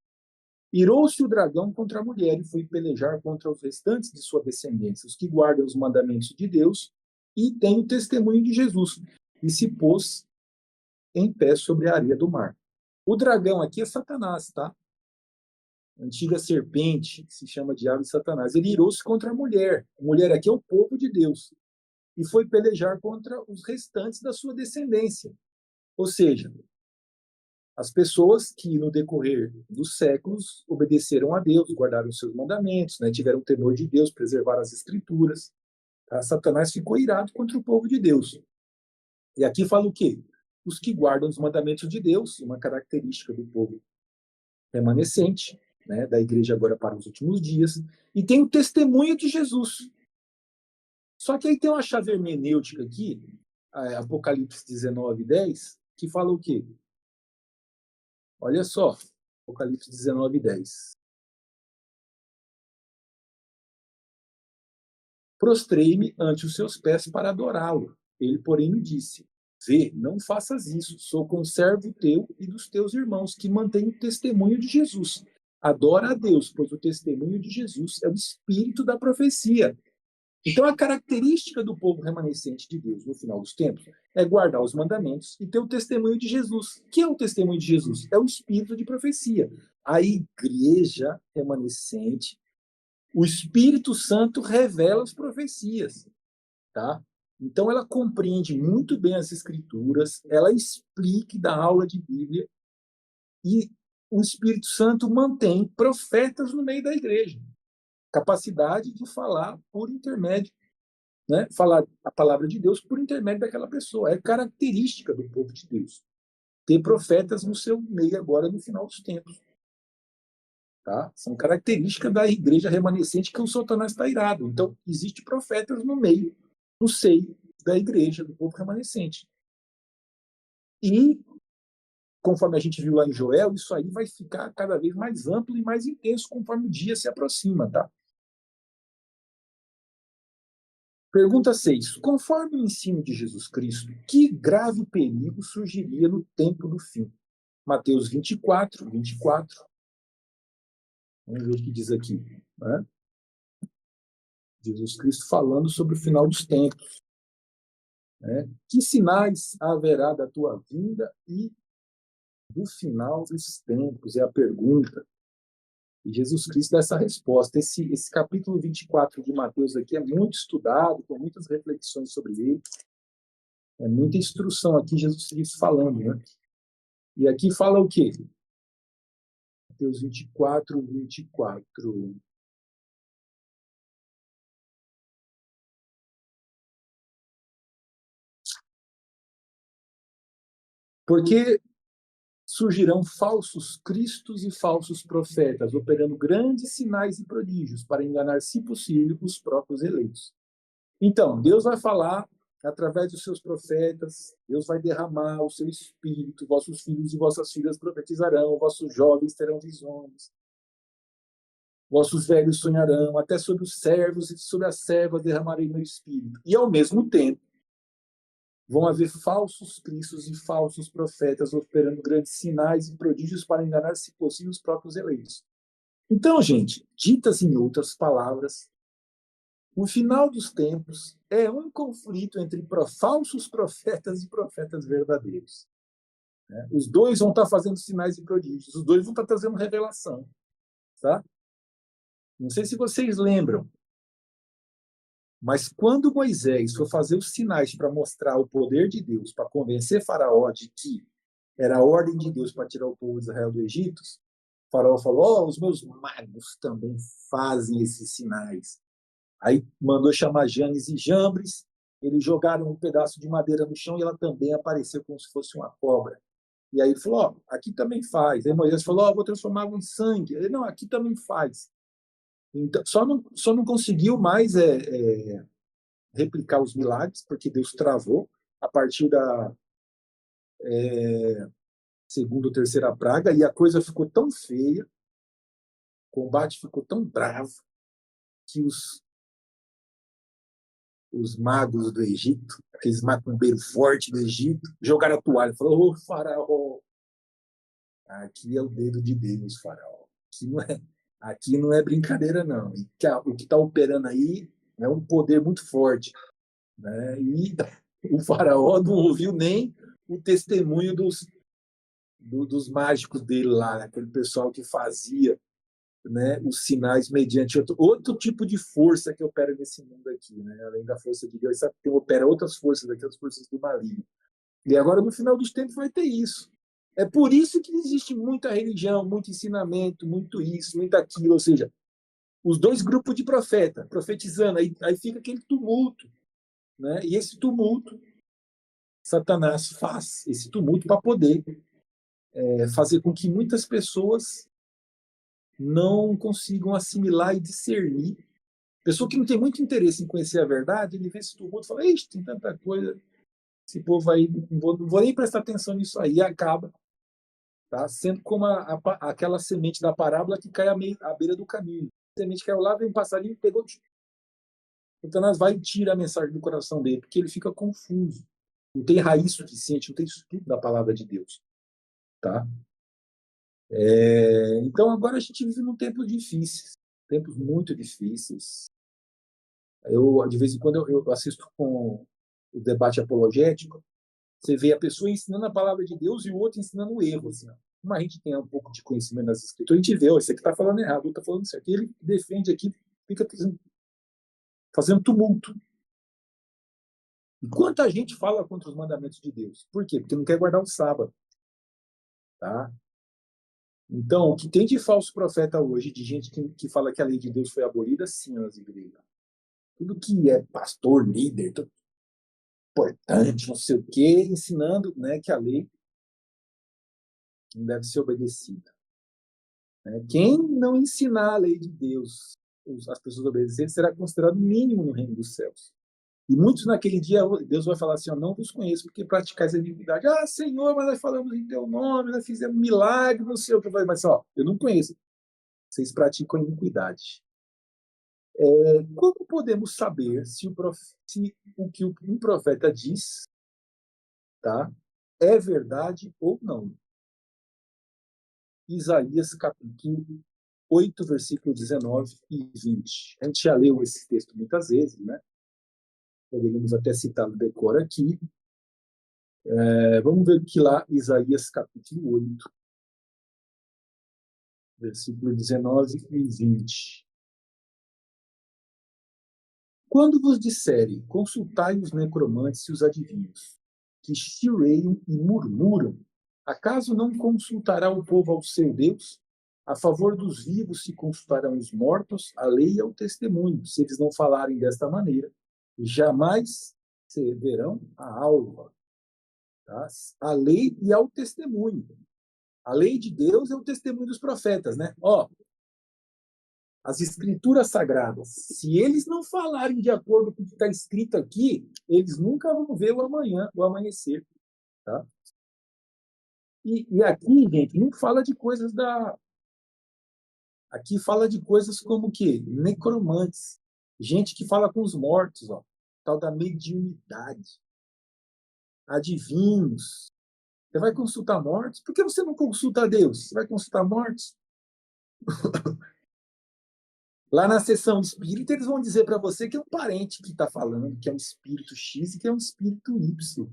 Irou-se o dragão contra a mulher e foi pelejar contra os restantes de sua descendência, os que guardam os mandamentos de Deus e têm o testemunho de Jesus, e se pôs em pé sobre a areia do mar. O dragão aqui é Satanás, tá? A antiga serpente, que se chama Diabo e Satanás. Ele irou-se contra a mulher. A mulher aqui é o povo de Deus. E foi pelejar contra os restantes da sua descendência. Ou seja, as pessoas que, no decorrer dos séculos, obedeceram a Deus, guardaram os seus mandamentos, né, tiveram temor de Deus, preservaram as escrituras. Tá? Satanás ficou irado contra o povo de Deus. E aqui fala o quê? Os que guardam os mandamentos de Deus, uma característica do povo remanescente, né, da igreja agora para os últimos dias, e tem o testemunho de Jesus. Só que aí tem uma chave hermenêutica aqui, Apocalipse 19:10, que fala o quê? Olha só, Apocalipse 19:10. Prostrei-me ante os seus pés para adorá-lo. Ele, porém, me disse: Vê, não faças isso. Sou conservo teu e dos teus irmãos, que mantêm o testemunho de Jesus. Adora a Deus, pois o testemunho de Jesus é o espírito da profecia. Então, a característica do povo remanescente de Deus no final dos tempos é guardar os mandamentos e ter o testemunho de Jesus. O que é o testemunho de Jesus? É o espírito de profecia. A igreja remanescente, o Espírito Santo revela as profecias, tá? Então, ela compreende muito bem as escrituras, ela explica da aula de Bíblia, e o Espírito Santo mantém profetas no meio da igreja. Capacidade de falar por intermédio, né? Falar a palavra de Deus por intermédio daquela pessoa. É característica do povo de Deus ter profetas no seu meio agora no final dos tempos. Tá? São características da igreja remanescente que o Satanás está irado. Então, existe profetas no meio, no seio da igreja, do povo remanescente. E, conforme a gente viu lá em Joel, isso aí vai ficar cada vez mais amplo e mais intenso conforme o dia se aproxima. Tá? Pergunta 6. Conforme o ensino de Jesus Cristo, que grave perigo surgiria no tempo do fim? Mateus 24. Vamos ver o que diz aqui. Né? Jesus Cristo falando sobre o final dos tempos. Né? Que sinais haverá da tua vinda e do final dos tempos? É a pergunta. E Jesus Cristo dá essa resposta. Esse capítulo 24 de Mateus aqui é muito estudado, com muitas reflexões sobre ele. É muita instrução aqui, Jesus Cristo falando. Né? E aqui fala o quê? Mateus 24. Porque surgirão falsos cristos e falsos profetas, operando grandes sinais e prodígios para enganar, se possível, os próprios eleitos. Então, Deus vai falar através dos seus profetas, Deus vai derramar o seu espírito, vossos filhos e vossas filhas profetizarão, vossos jovens terão visões, vossos velhos sonharão, até sobre os servos e sobre as servas derramarei meu espírito. E, ao mesmo tempo, vão haver falsos cristos e falsos profetas operando grandes sinais e prodígios para enganar, se possível, os próprios eleitos. Então, gente, ditas em outras palavras, o final dos tempos é um conflito entre falsos profetas e profetas verdadeiros. Né? Os dois vão estar fazendo sinais e prodígios, os dois vão estar trazendo revelação. Tá? Não sei se vocês lembram, mas quando Moisés foi fazer os sinais para mostrar o poder de Deus, para convencer Faraó de que era a ordem de Deus para tirar o povo de Israel do Egito, Faraó falou: os meus magos também fazem esses sinais. Aí mandou chamar Janes e Jambres, eles jogaram um pedaço de madeira no chão e ela também apareceu como se fosse uma cobra. E aí ele falou: aqui também faz. Aí Moisés falou: vou transformar água em sangue. Ele: não, aqui também faz. Então, só não conseguiu mais replicar os milagres, porque Deus travou a partir da segunda ou terceira praga, e a coisa ficou tão feia, o combate ficou tão bravo, que os magos do Egito, aqueles macumbeiros fortes do Egito, jogaram a toalha e falaram: Faraó, aqui é o dedo de Deus, Faraó. Aqui não é brincadeira, não. O que está operando aí é um poder muito forte. Né? E o Faraó não ouviu nem o testemunho dos mágicos dele lá, aquele pessoal que fazia, né, os sinais mediante outro tipo de força que opera nesse mundo aqui, né? Além da força de Deus, sabe que opera outras forças, aquelas forças do maligno. E agora, no final dos tempos, vai ter isso. É por isso que existe muita religião, muito ensinamento, muito isso, muito aquilo. Ou seja, os dois grupos de profeta, profetizando, aí fica aquele tumulto. Né? E esse tumulto, Satanás faz esse tumulto para poder fazer com que muitas pessoas não consigam assimilar e discernir. Pessoa que não tem muito interesse em conhecer a verdade, ele vê esse tumulto e fala, ixi, tem tanta coisa, esse povo aí, não vou nem prestar atenção nisso aí, e acaba, tá? Sendo como aquela semente da parábola que cai à beira do caminho. A semente caiu lá, vem um passarinho, pegou, Satanás vai e tira a mensagem do coração dele, porque ele fica confuso. Não tem raiz suficiente, não tem estudo da palavra de Deus, tá? Então agora a gente vive num tempos difíceis, tempos muito difíceis. De vez em quando, eu assisto com o debate apologético, você vê a pessoa ensinando a palavra de Deus e o outro ensinando o erro. Assim, como a gente tem um pouco de conhecimento das escrituras, a gente vê, esse aqui está falando errado, o outro está falando certo. E ele defende aqui, fica fazendo tumulto. E quanta gente fala contra os mandamentos de Deus? Por quê? Porque não quer guardar o sábado. Tá? Então, o que tem de falso profeta hoje, de gente que fala que a lei de Deus foi abolida, sim, nas igrejas. Tudo que é pastor, líder, tudo importante, não sei o quê, ensinando, né, que a lei não deve ser obedecida. Quem não ensinar a lei de Deus, as pessoas obedecerem, será considerado mínimo no reino dos céus. E muitos naquele dia, Deus vai falar assim, não vos conheço, porque praticais a iniquidade. Ah, Senhor, mas nós falamos em teu nome, nós fizemos milagre, não sei o que. Mas, eu não conheço. Vocês praticam iniquidade. Como podemos saber se o que um profeta diz, tá, é verdade ou não? Isaías capítulo 8, versículo 19 e 20. A gente já leu esse texto muitas vezes, né? Poderíamos até citar no decor aqui. Vamos ver que lá, Isaías capítulo 8, versículo 19 e 20. Quando vos disserem, consultai os necromantes e os adivinhos, que chileiam e murmuram, acaso não consultará o povo ao seu Deus? A favor dos vivos se consultarão os mortos, a lei e o testemunho. Se eles não falarem desta maneira, jamais se verão a alva. Tá? A lei e ao testemunho. A lei de Deus é o testemunho dos profetas, né? As escrituras sagradas, se eles não falarem de acordo com o que está escrito aqui, eles nunca vão ver o amanhã, o amanhecer. Tá? E aqui, gente, não fala de coisas Aqui fala de coisas como o quê? Necromantes. Gente que fala com os mortos, tal da mediunidade. Adivinhos. Você vai consultar mortos? Por que você não consulta Deus? Você vai consultar mortos? Lá na sessão espírita, eles vão dizer para você que é um parente que está falando, que é um espírito X e que é um espírito Y.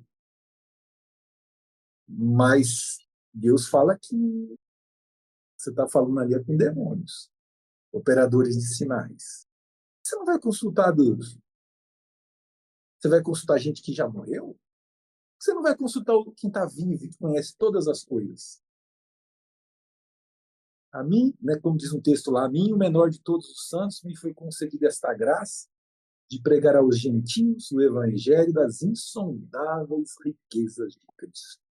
Mas Deus fala que você está falando ali com demônios, operadores de sinais. Você não vai consultar Deus. Você vai consultar gente que já morreu? Você não vai consultar quem está vivo e que conhece todas as coisas. A mim, né, como diz um texto lá, a mim, o menor de todos os santos, me foi concedida esta graça de pregar aos gentios o evangelho das insondáveis riquezas de Cristo.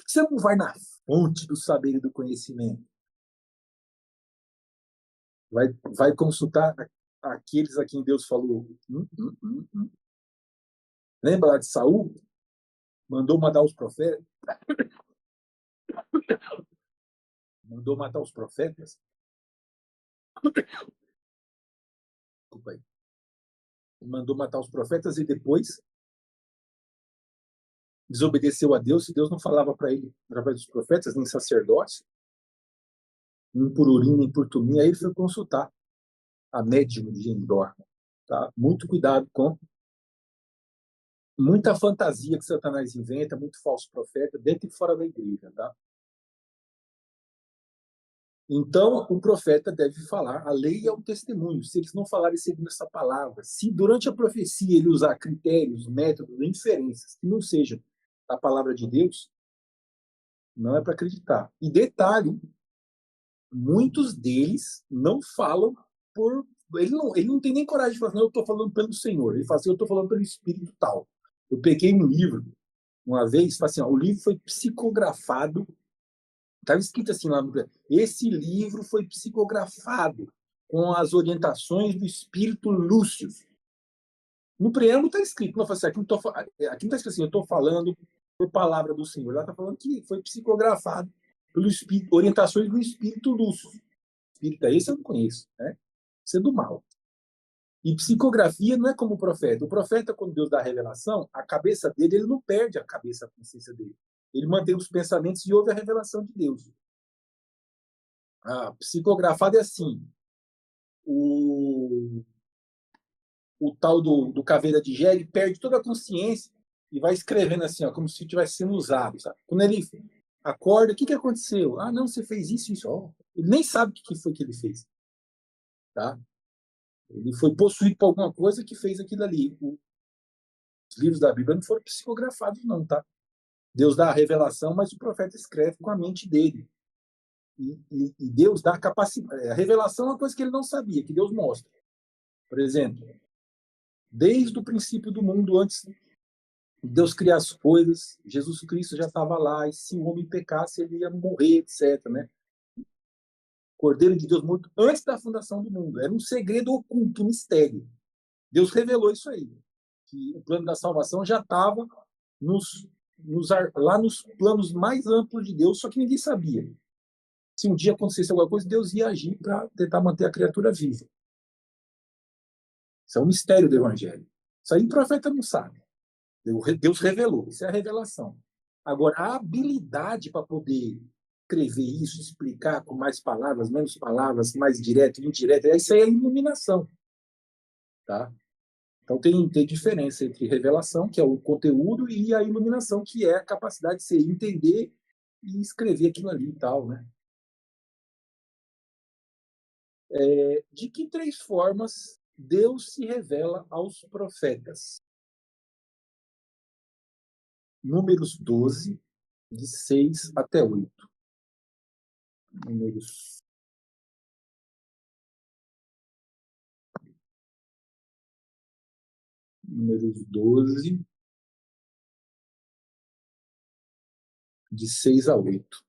Você não vai na fonte do saber e do conhecimento. Vai consultar aqueles a quem Deus falou. Lembra lá de Saul? Mandou matar os profetas. Mandou matar os profetas. Desculpa aí. Mandou matar os profetas e depois desobedeceu a Deus. Se Deus não falava para ele através dos profetas, nem sacerdotes, nem por Urim, nem por Tumim, aí ele foi consultar a médium de Endor. Tá? Muito cuidado com muita fantasia que Satanás inventa, muito falso profeta, dentro e fora da igreja. Tá? Então, o profeta deve falar, a lei é o testemunho. Se eles não falarem segundo essa palavra, se durante a profecia ele usar critérios, métodos, inferências que não sejam a palavra de Deus, não é para acreditar. E detalhe, muitos deles não falam por... Ele não tem nem coragem de falar, não, eu estou falando pelo Senhor. Ele fala assim, eu estou falando pelo Espírito tal. Eu peguei um livro, uma vez, assim, o livro foi psicografado Estava escrito assim lá no preâmbulo: esse livro foi psicografado com as orientações do espírito Lúcio. No preâmbulo está escrito, não, assim, aqui não está escrito assim, eu estou falando por palavra do Senhor. Lá está falando que foi psicografado pelo espírito, orientações do espírito Lúcio. Espírita, esse eu não conheço, né? Isso é do mal. E psicografia não é como o profeta. O profeta, quando Deus dá a revelação, a cabeça dele, ele não perde a cabeça, a consciência dele. Ele mantém os pensamentos e ouve a revelação de Deus. Psicografado é assim: o tal do Caveira de Jegue perde toda a consciência e vai escrevendo assim, ó, como se estivesse sendo usado, sabe? Quando ele acorda, o que aconteceu? Ah, não, você fez isso, isso. Oh, ele nem sabe o que foi que ele fez, tá? Ele foi possuído por alguma coisa que fez aquilo ali. Os livros da Bíblia não foram psicografados, não, tá? Deus dá a revelação, mas o profeta escreve com a mente dele. E Deus dá a capacidade. A revelação é uma coisa que ele não sabia, que Deus mostra. Por exemplo, desde o princípio do mundo, antes de Deus criar as coisas, Jesus Cristo já estava lá, e se o homem pecasse, ele ia morrer, etc. Né? Cordeiro de Deus morto antes da fundação do mundo. Era um segredo oculto, um mistério. Deus revelou isso aí, que o plano da salvação já estava lá nos planos mais amplos de Deus, só que ninguém sabia. Se um dia acontecesse alguma coisa, Deus ia agir para tentar manter a criatura viva. Isso é um mistério do Evangelho. Isso aí o profeta não sabe. Deus revelou, isso é a revelação. Agora, a habilidade para poder escrever isso, explicar com mais palavras, menos palavras, mais direto, indireto, isso aí é a iluminação. Tá? Então, tem diferença entre revelação, que é o conteúdo, e a iluminação, que é a capacidade de você entender e escrever aquilo ali e tal, né? De que 3 formas Deus se revela aos profetas? Números 12, de 6 até 8. Números 12, de 6 a 8.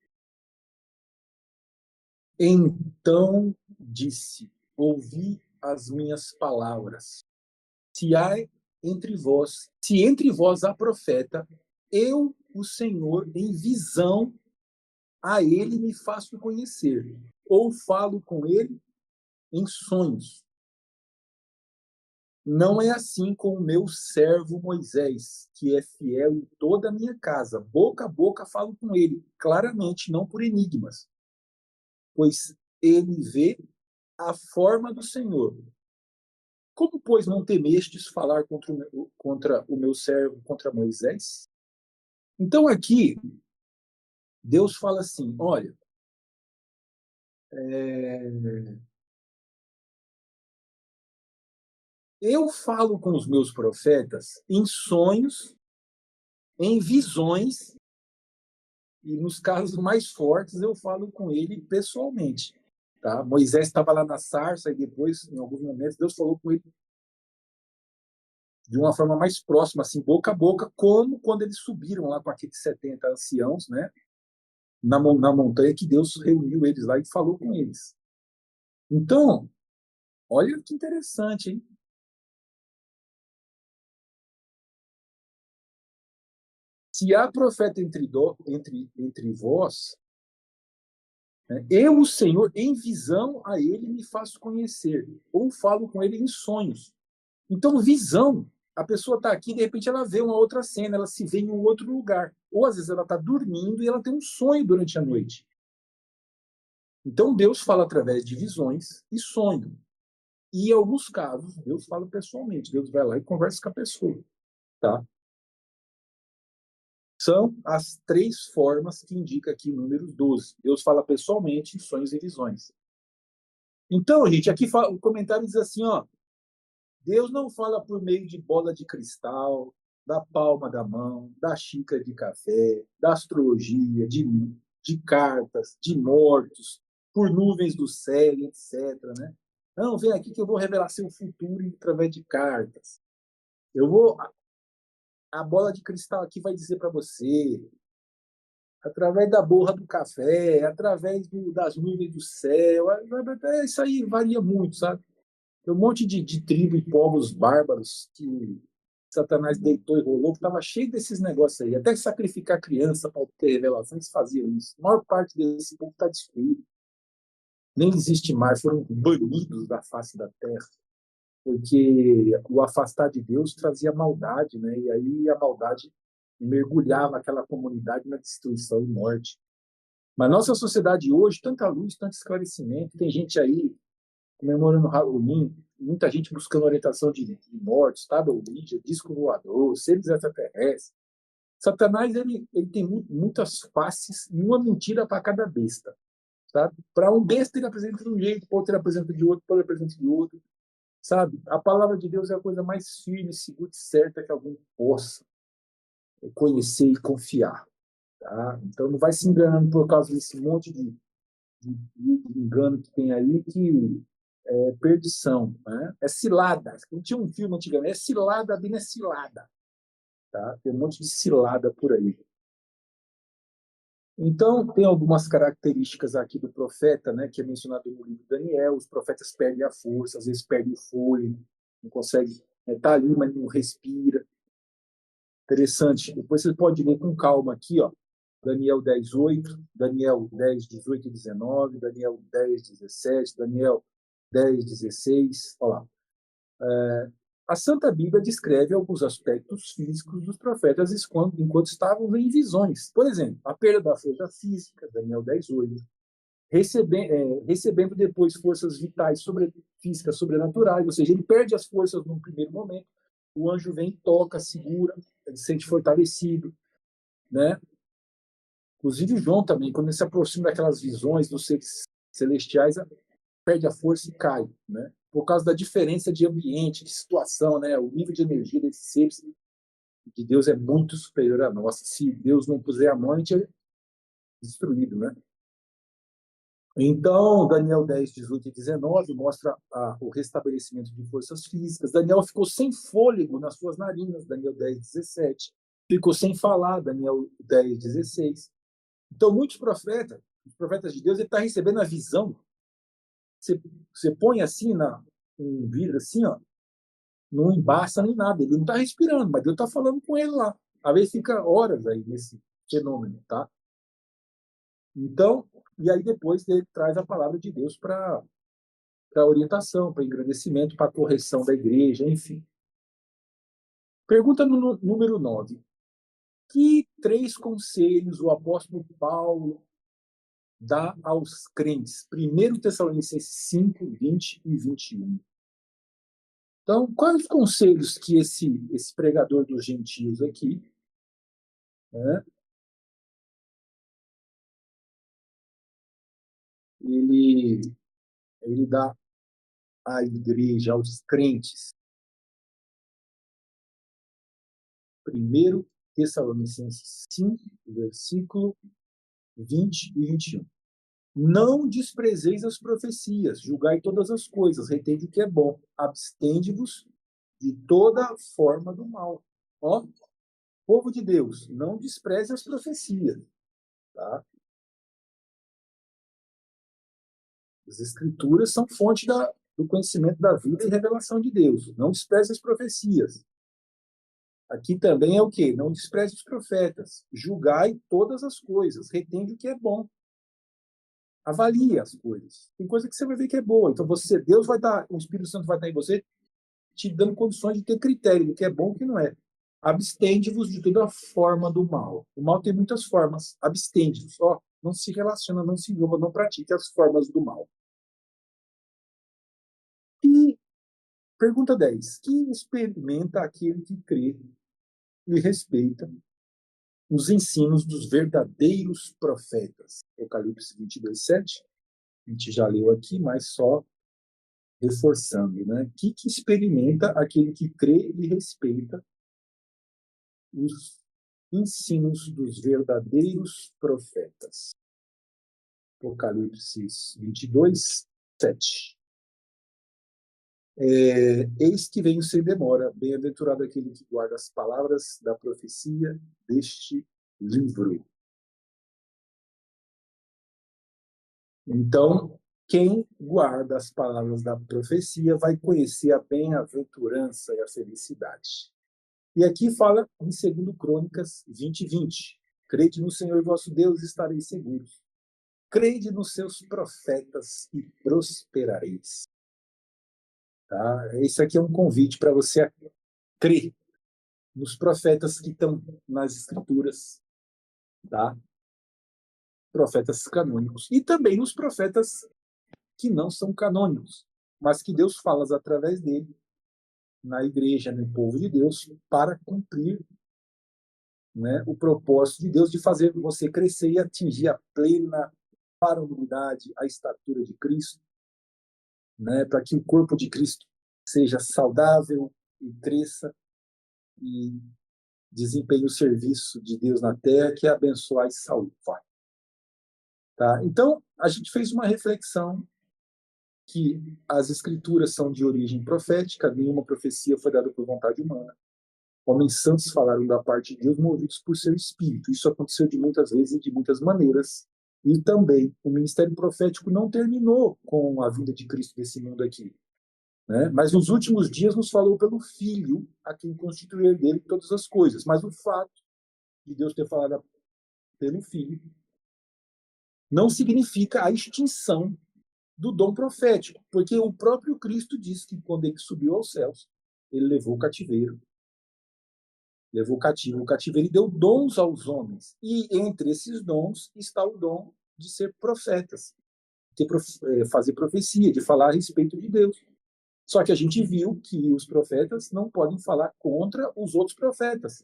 Então disse: ouvi as minhas palavras. Se entre vós há profeta, eu, o Senhor, em visão, a ele me faço conhecer, ou falo com ele em sonhos. Não é assim com o meu servo Moisés, que é fiel em toda a minha casa. Boca a boca falo com ele, claramente, não por enigmas, pois ele vê a forma do Senhor. Como, pois, não temestes falar contra o meu servo, contra Moisés? Então, aqui, Deus fala assim, olha, eu falo com os meus profetas em sonhos, em visões, e nos casos mais fortes eu falo com ele pessoalmente. Tá? Moisés estava lá na sarça e depois, em alguns momentos, Deus falou com ele de uma forma mais próxima, assim, boca a boca, como quando eles subiram lá com aqueles 70 anciãos, né? Na montanha, que Deus reuniu eles lá e falou com eles. Então, olha que interessante, hein? Se há profeta entre vós, né, eu, o Senhor, em visão a ele me faço conhecer, ou falo com ele em sonhos. Então, visão, a pessoa está aqui, de repente ela vê uma outra cena, ela se vê em um outro lugar. Ou às vezes ela está dormindo e ela tem um sonho durante a noite. Então, Deus fala através de visões e sonho. E, em alguns casos, Deus fala pessoalmente. Deus vai lá e conversa com a pessoa. Tá? São as 3 formas que indica aqui Números 12. Deus fala pessoalmente em sonhos e visões. Então, gente, aqui o comentário diz assim, ó, Deus não fala por meio de bola de cristal, da palma da mão, da xícara de café, da astrologia, de cartas, de mortos, por nuvens do céu, etc. Né? Não, vem aqui que eu vou revelar seu futuro através de cartas. A bola de cristal aqui vai dizer para você através da borra do café, através das nuvens do céu. Isso aí varia muito, sabe? Tem um monte de tribo e povos bárbaros que Satanás deitou e rolou, que estava cheio desses negócios aí. Até sacrificar criança para obter revelações faziam isso. A maior parte desse povo está destruído. Nem existe mais, foram banidos da face da terra, porque o afastar de Deus trazia maldade, né? E aí a maldade mergulhava aquela comunidade na destruição e morte. Mas nossa sociedade hoje, tanta luz, tanto esclarecimento, tem gente aí comemorando Halloween, muita gente buscando orientação de mortos, tábua Ouija, disco voador, seres extraterrestres. Satanás ele tem muitas faces e uma mentira para cada besta. Sabe? Para um besta ele apresenta de um jeito, para outro ele apresenta de outro, para outro ele apresenta de outro. Sabe? A palavra de Deus é a coisa mais firme, segura e certa que alguém possa conhecer e confiar. Tá? Então não vai se enganando por causa desse monte de engano que tem aí, que é perdição. Né? É cilada. Tinha um filme antigamente, é cilada, a Bíblia é cilada. Tá? Tem um monte de cilada por aí. Então, tem algumas características aqui do profeta, né, que é mencionado no livro de Daniel. Os profetas perdem a força, às vezes perdem o fôlego, não consegue, tá ali, mas não respira. Interessante. Depois você pode ler com calma aqui, ó. Daniel 10:8, Daniel 10:18 e 19, Daniel 10:17, Daniel 10:16. Olha lá. A Santa Bíblia descreve alguns aspectos físicos dos profetas enquanto estavam em visões. Por exemplo, a perda da força física, Daniel 10:8, recebendo depois forças vitais físicas sobrenaturais, ou seja, ele perde as forças num primeiro momento, o anjo vem, toca, segura, ele se sente fortalecido, né? Inclusive João também, quando ele se aproxima daquelas visões dos seres celestiais, perde a força e cai, né? Por causa da diferença de ambiente, de situação, né? O nível de energia desses seres de Deus é muito superior à nossa. Se Deus não puser a mão, a gente é destruído, né? Então, Daniel 10:18 e 19 mostra o restabelecimento de forças físicas. Daniel ficou sem fôlego nas suas narinas, Daniel 10:17. Ficou sem falar, Daniel 10:16. Então, muitos profetas, os profetas de Deus, ele está recebendo a visão. Você põe assim um vidro assim, ó, não embaça nem nada. Ele não está respirando, mas Deus está falando com ele lá. Às vezes fica horas aí nesse fenômeno, tá? Então, e aí depois ele traz a palavra de Deus para orientação, para engrandecimento, para correção da igreja, enfim. Pergunta número 9. Que 3 conselhos o apóstolo Paulo dá aos crentes? 1 Tessalonicenses 5:20 e 21. Então, quais os conselhos que esse pregador dos gentios aqui, né, ele dá à igreja, aos crentes? 1 Tessalonicenses 5, versículo 20 e 21. Não desprezeis as profecias, julgai todas as coisas, retende o que é bom, abstende-vos de toda forma do mal. Ó, povo de Deus, não despreze as profecias. Tá? As escrituras são fonte do conhecimento da vida e revelação de Deus. Não despreze as profecias. Aqui também é o quê? Não despreze os profetas. Julgai todas as coisas. Retende o que é bom. Avalie as coisas. Tem coisa que você vai ver que é boa. Então Deus vai dar, o Espírito Santo vai estar em você, te dando condições de ter critério do que é bom e o que não é. Abstende-vos de toda forma do mal. O mal tem muitas formas. Abstende-vos. Ó, não se relaciona, não se envolva, não pratique as formas do mal. E pergunta 10. Que experimenta aquele que crê e respeita os ensinos dos verdadeiros profetas? Apocalipse 22:7. A gente já leu aqui, mas só reforçando, né? Que experimenta aquele que crê e respeita os ensinos dos verdadeiros profetas? Apocalipse 22:7. Eis que venho sem demora, bem-aventurado aquele que guarda as palavras da profecia deste livro. Então, quem guarda as palavras da profecia vai conhecer a bem-aventurança e a felicidade. E aqui fala em 2 Crônicas 20:20. Crede no Senhor vosso Deus e estareis seguros. Crede nos seus profetas e prosperareis. Tá? Esse aqui é um convite para você crer nos profetas que estão nas Escrituras, tá? Profetas canônicos. E também nos profetas que não são canônicos, mas que Deus fala através dele na igreja, no povo de Deus, para cumprir, né, o propósito de Deus de fazer você crescer e atingir a plena varonilidade, a estatura de Cristo, né, para que o corpo de Cristo seja saudável e cresça e desempenhe o serviço de Deus na terra, que é abençoar e salvar. Tá? Então, a gente fez uma reflexão que as escrituras são de origem profética, nenhuma profecia foi dada por vontade humana. Homens santos falaram da parte de Deus, movidos por seu espírito. Isso aconteceu de muitas vezes e de muitas maneiras. E também o ministério profético não terminou com a vinda de Cristo desse mundo aqui, né? Mas nos últimos dias nos falou pelo Filho, a quem constituiu dele todas as coisas. Mas o fato de Deus ter falado pelo Filho não significa a extinção do dom profético, porque o próprio Cristo diz que quando ele subiu aos céus, ele levou o cativeiro, levou o cativeiro e deu dons aos homens. E entre esses dons está o dom de ser profetas, de fazer profecia, de falar a respeito de Deus. Só que a gente viu que os profetas não podem falar contra os outros profetas.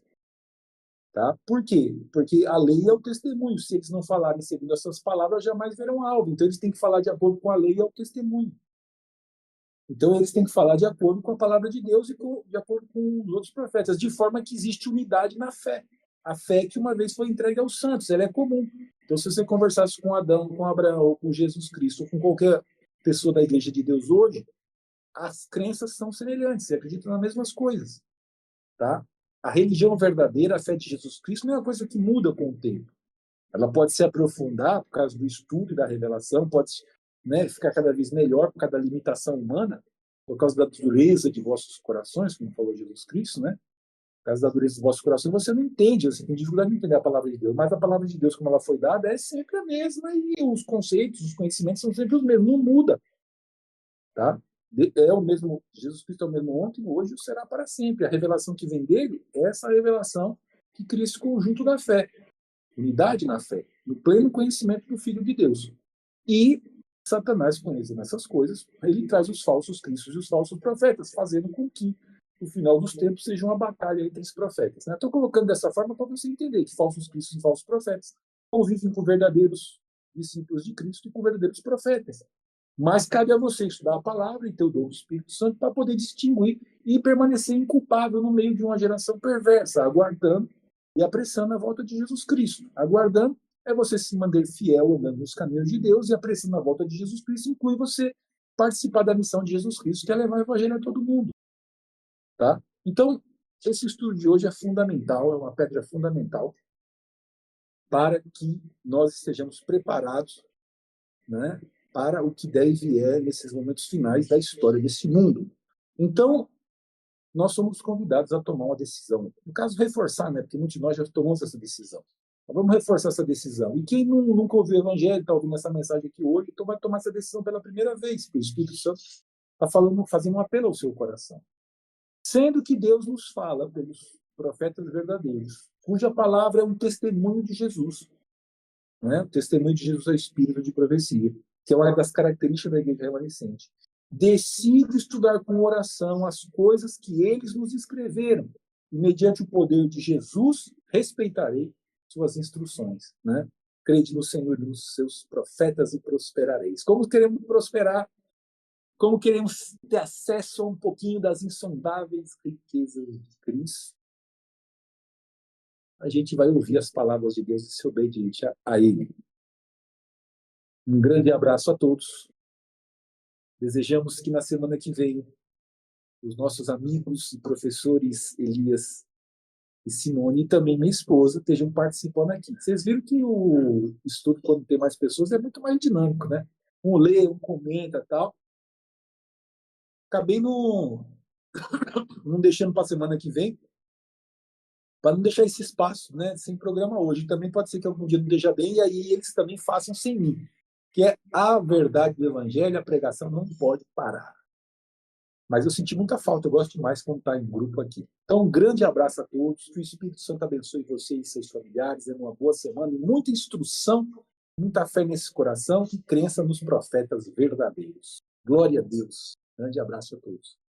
Tá? Por quê? Porque a lei é o testemunho. Se eles não falarem segundo essas palavras, jamais verão alvo. Então, eles têm que falar de acordo com a lei e o testemunho. Então, eles têm que falar de acordo com a palavra de Deus e de acordo com os outros profetas, de forma que existe unidade na fé. A fé que uma vez foi entregue aos santos, ela é comum. Então, se você conversasse com Adão, com Abraão, ou com Jesus Cristo, ou com qualquer pessoa da Igreja de Deus hoje, as crenças são semelhantes, você acredita nas mesmas coisas. Tá? A religião verdadeira, a fé de Jesus Cristo, não é uma coisa que muda com o tempo. Ela pode se aprofundar por causa do estudo e da revelação, pode, né, ficar cada vez melhor por causa da limitação humana, por causa da dureza de vossos corações, como falou Jesus Cristo, né? Por causa da dureza de vossos corações, você não entende, você tem dificuldade de entender a palavra de Deus, mas a palavra de Deus, como ela foi dada, é sempre a mesma e os conceitos, os conhecimentos são sempre os mesmos, não muda. Tá? É o mesmo, Jesus Cristo é o mesmo ontem, hoje e será para sempre. A revelação que vem dele é essa revelação que cria esse conjunto da fé, unidade na fé, no pleno conhecimento do Filho de Deus. E Satanás, conhecendo essas coisas, ele traz os falsos cristos e os falsos profetas, fazendo com que o final dos tempos seja uma batalha entre os profetas. Estou colocando dessa forma para você entender que falsos cristos e falsos profetas convivem com verdadeiros discípulos de Cristo e com verdadeiros profetas. Mas cabe a você estudar a palavra e ter o dom do Espírito Santo para poder distinguir e permanecer inculpável no meio de uma geração perversa, aguardando e apressando a volta de Jesus Cristo. Aguardando é você se manter fiel andando nos caminhos de Deus, e apressando a volta de Jesus Cristo inclui você participar da missão de Jesus Cristo, que é levar o evangelho a todo mundo. Tá? Então, esse estudo de hoje é fundamental, é uma pedra fundamental para que nós estejamos preparados, né, para o que deve nesses momentos finais da história desse mundo. Então, nós somos convidados a tomar uma decisão. No caso, reforçar, né, porque muitos de nós já tomamos essa decisão. Então, vamos reforçar essa decisão. E quem nunca ouviu o Evangelho, está ouvindo essa mensagem aqui hoje, então vai tomar essa decisão pela primeira vez, porque o Espírito Santo está fazendo um apelo ao seu coração. Sendo que Deus nos fala pelos profetas verdadeiros, cuja palavra é um testemunho de Jesus. Né? O testemunho de Jesus é o espírito de profecia, que é uma das características da igreja remanescente. Decido estudar com oração as coisas que eles nos escreveram, e mediante o poder de Jesus, respeitarei suas instruções. Né? Crede no Senhor e nos seus profetas e prosperareis. Como queremos prosperar? Como queremos ter acesso a um pouquinho das insondáveis riquezas de Cristo? A gente vai ouvir as palavras de Deus e ser obediente a Ele. Um grande abraço a todos. Desejamos que na semana que vem os nossos amigos e professores Elias e Simone e também minha esposa estejam participando aqui. Vocês viram que o estudo, quando tem mais pessoas, é muito mais dinâmico, né? Um lê, um comenta e tal. Acabei não deixando para a semana que vem, para não deixar esse espaço, né, sem programa hoje. Também pode ser que algum dia não esteja bem, e aí eles também façam sem mim. Que é a verdade do Evangelho, a pregação não pode parar. Mas eu senti muita falta, eu gosto demais quando está em grupo aqui. Então, um grande abraço a todos, que o Espírito Santo abençoe você e seus familiares, dê uma boa semana, e muita instrução, muita fé nesse coração e crença nos profetas verdadeiros. Glória a Deus. Grande abraço a todos.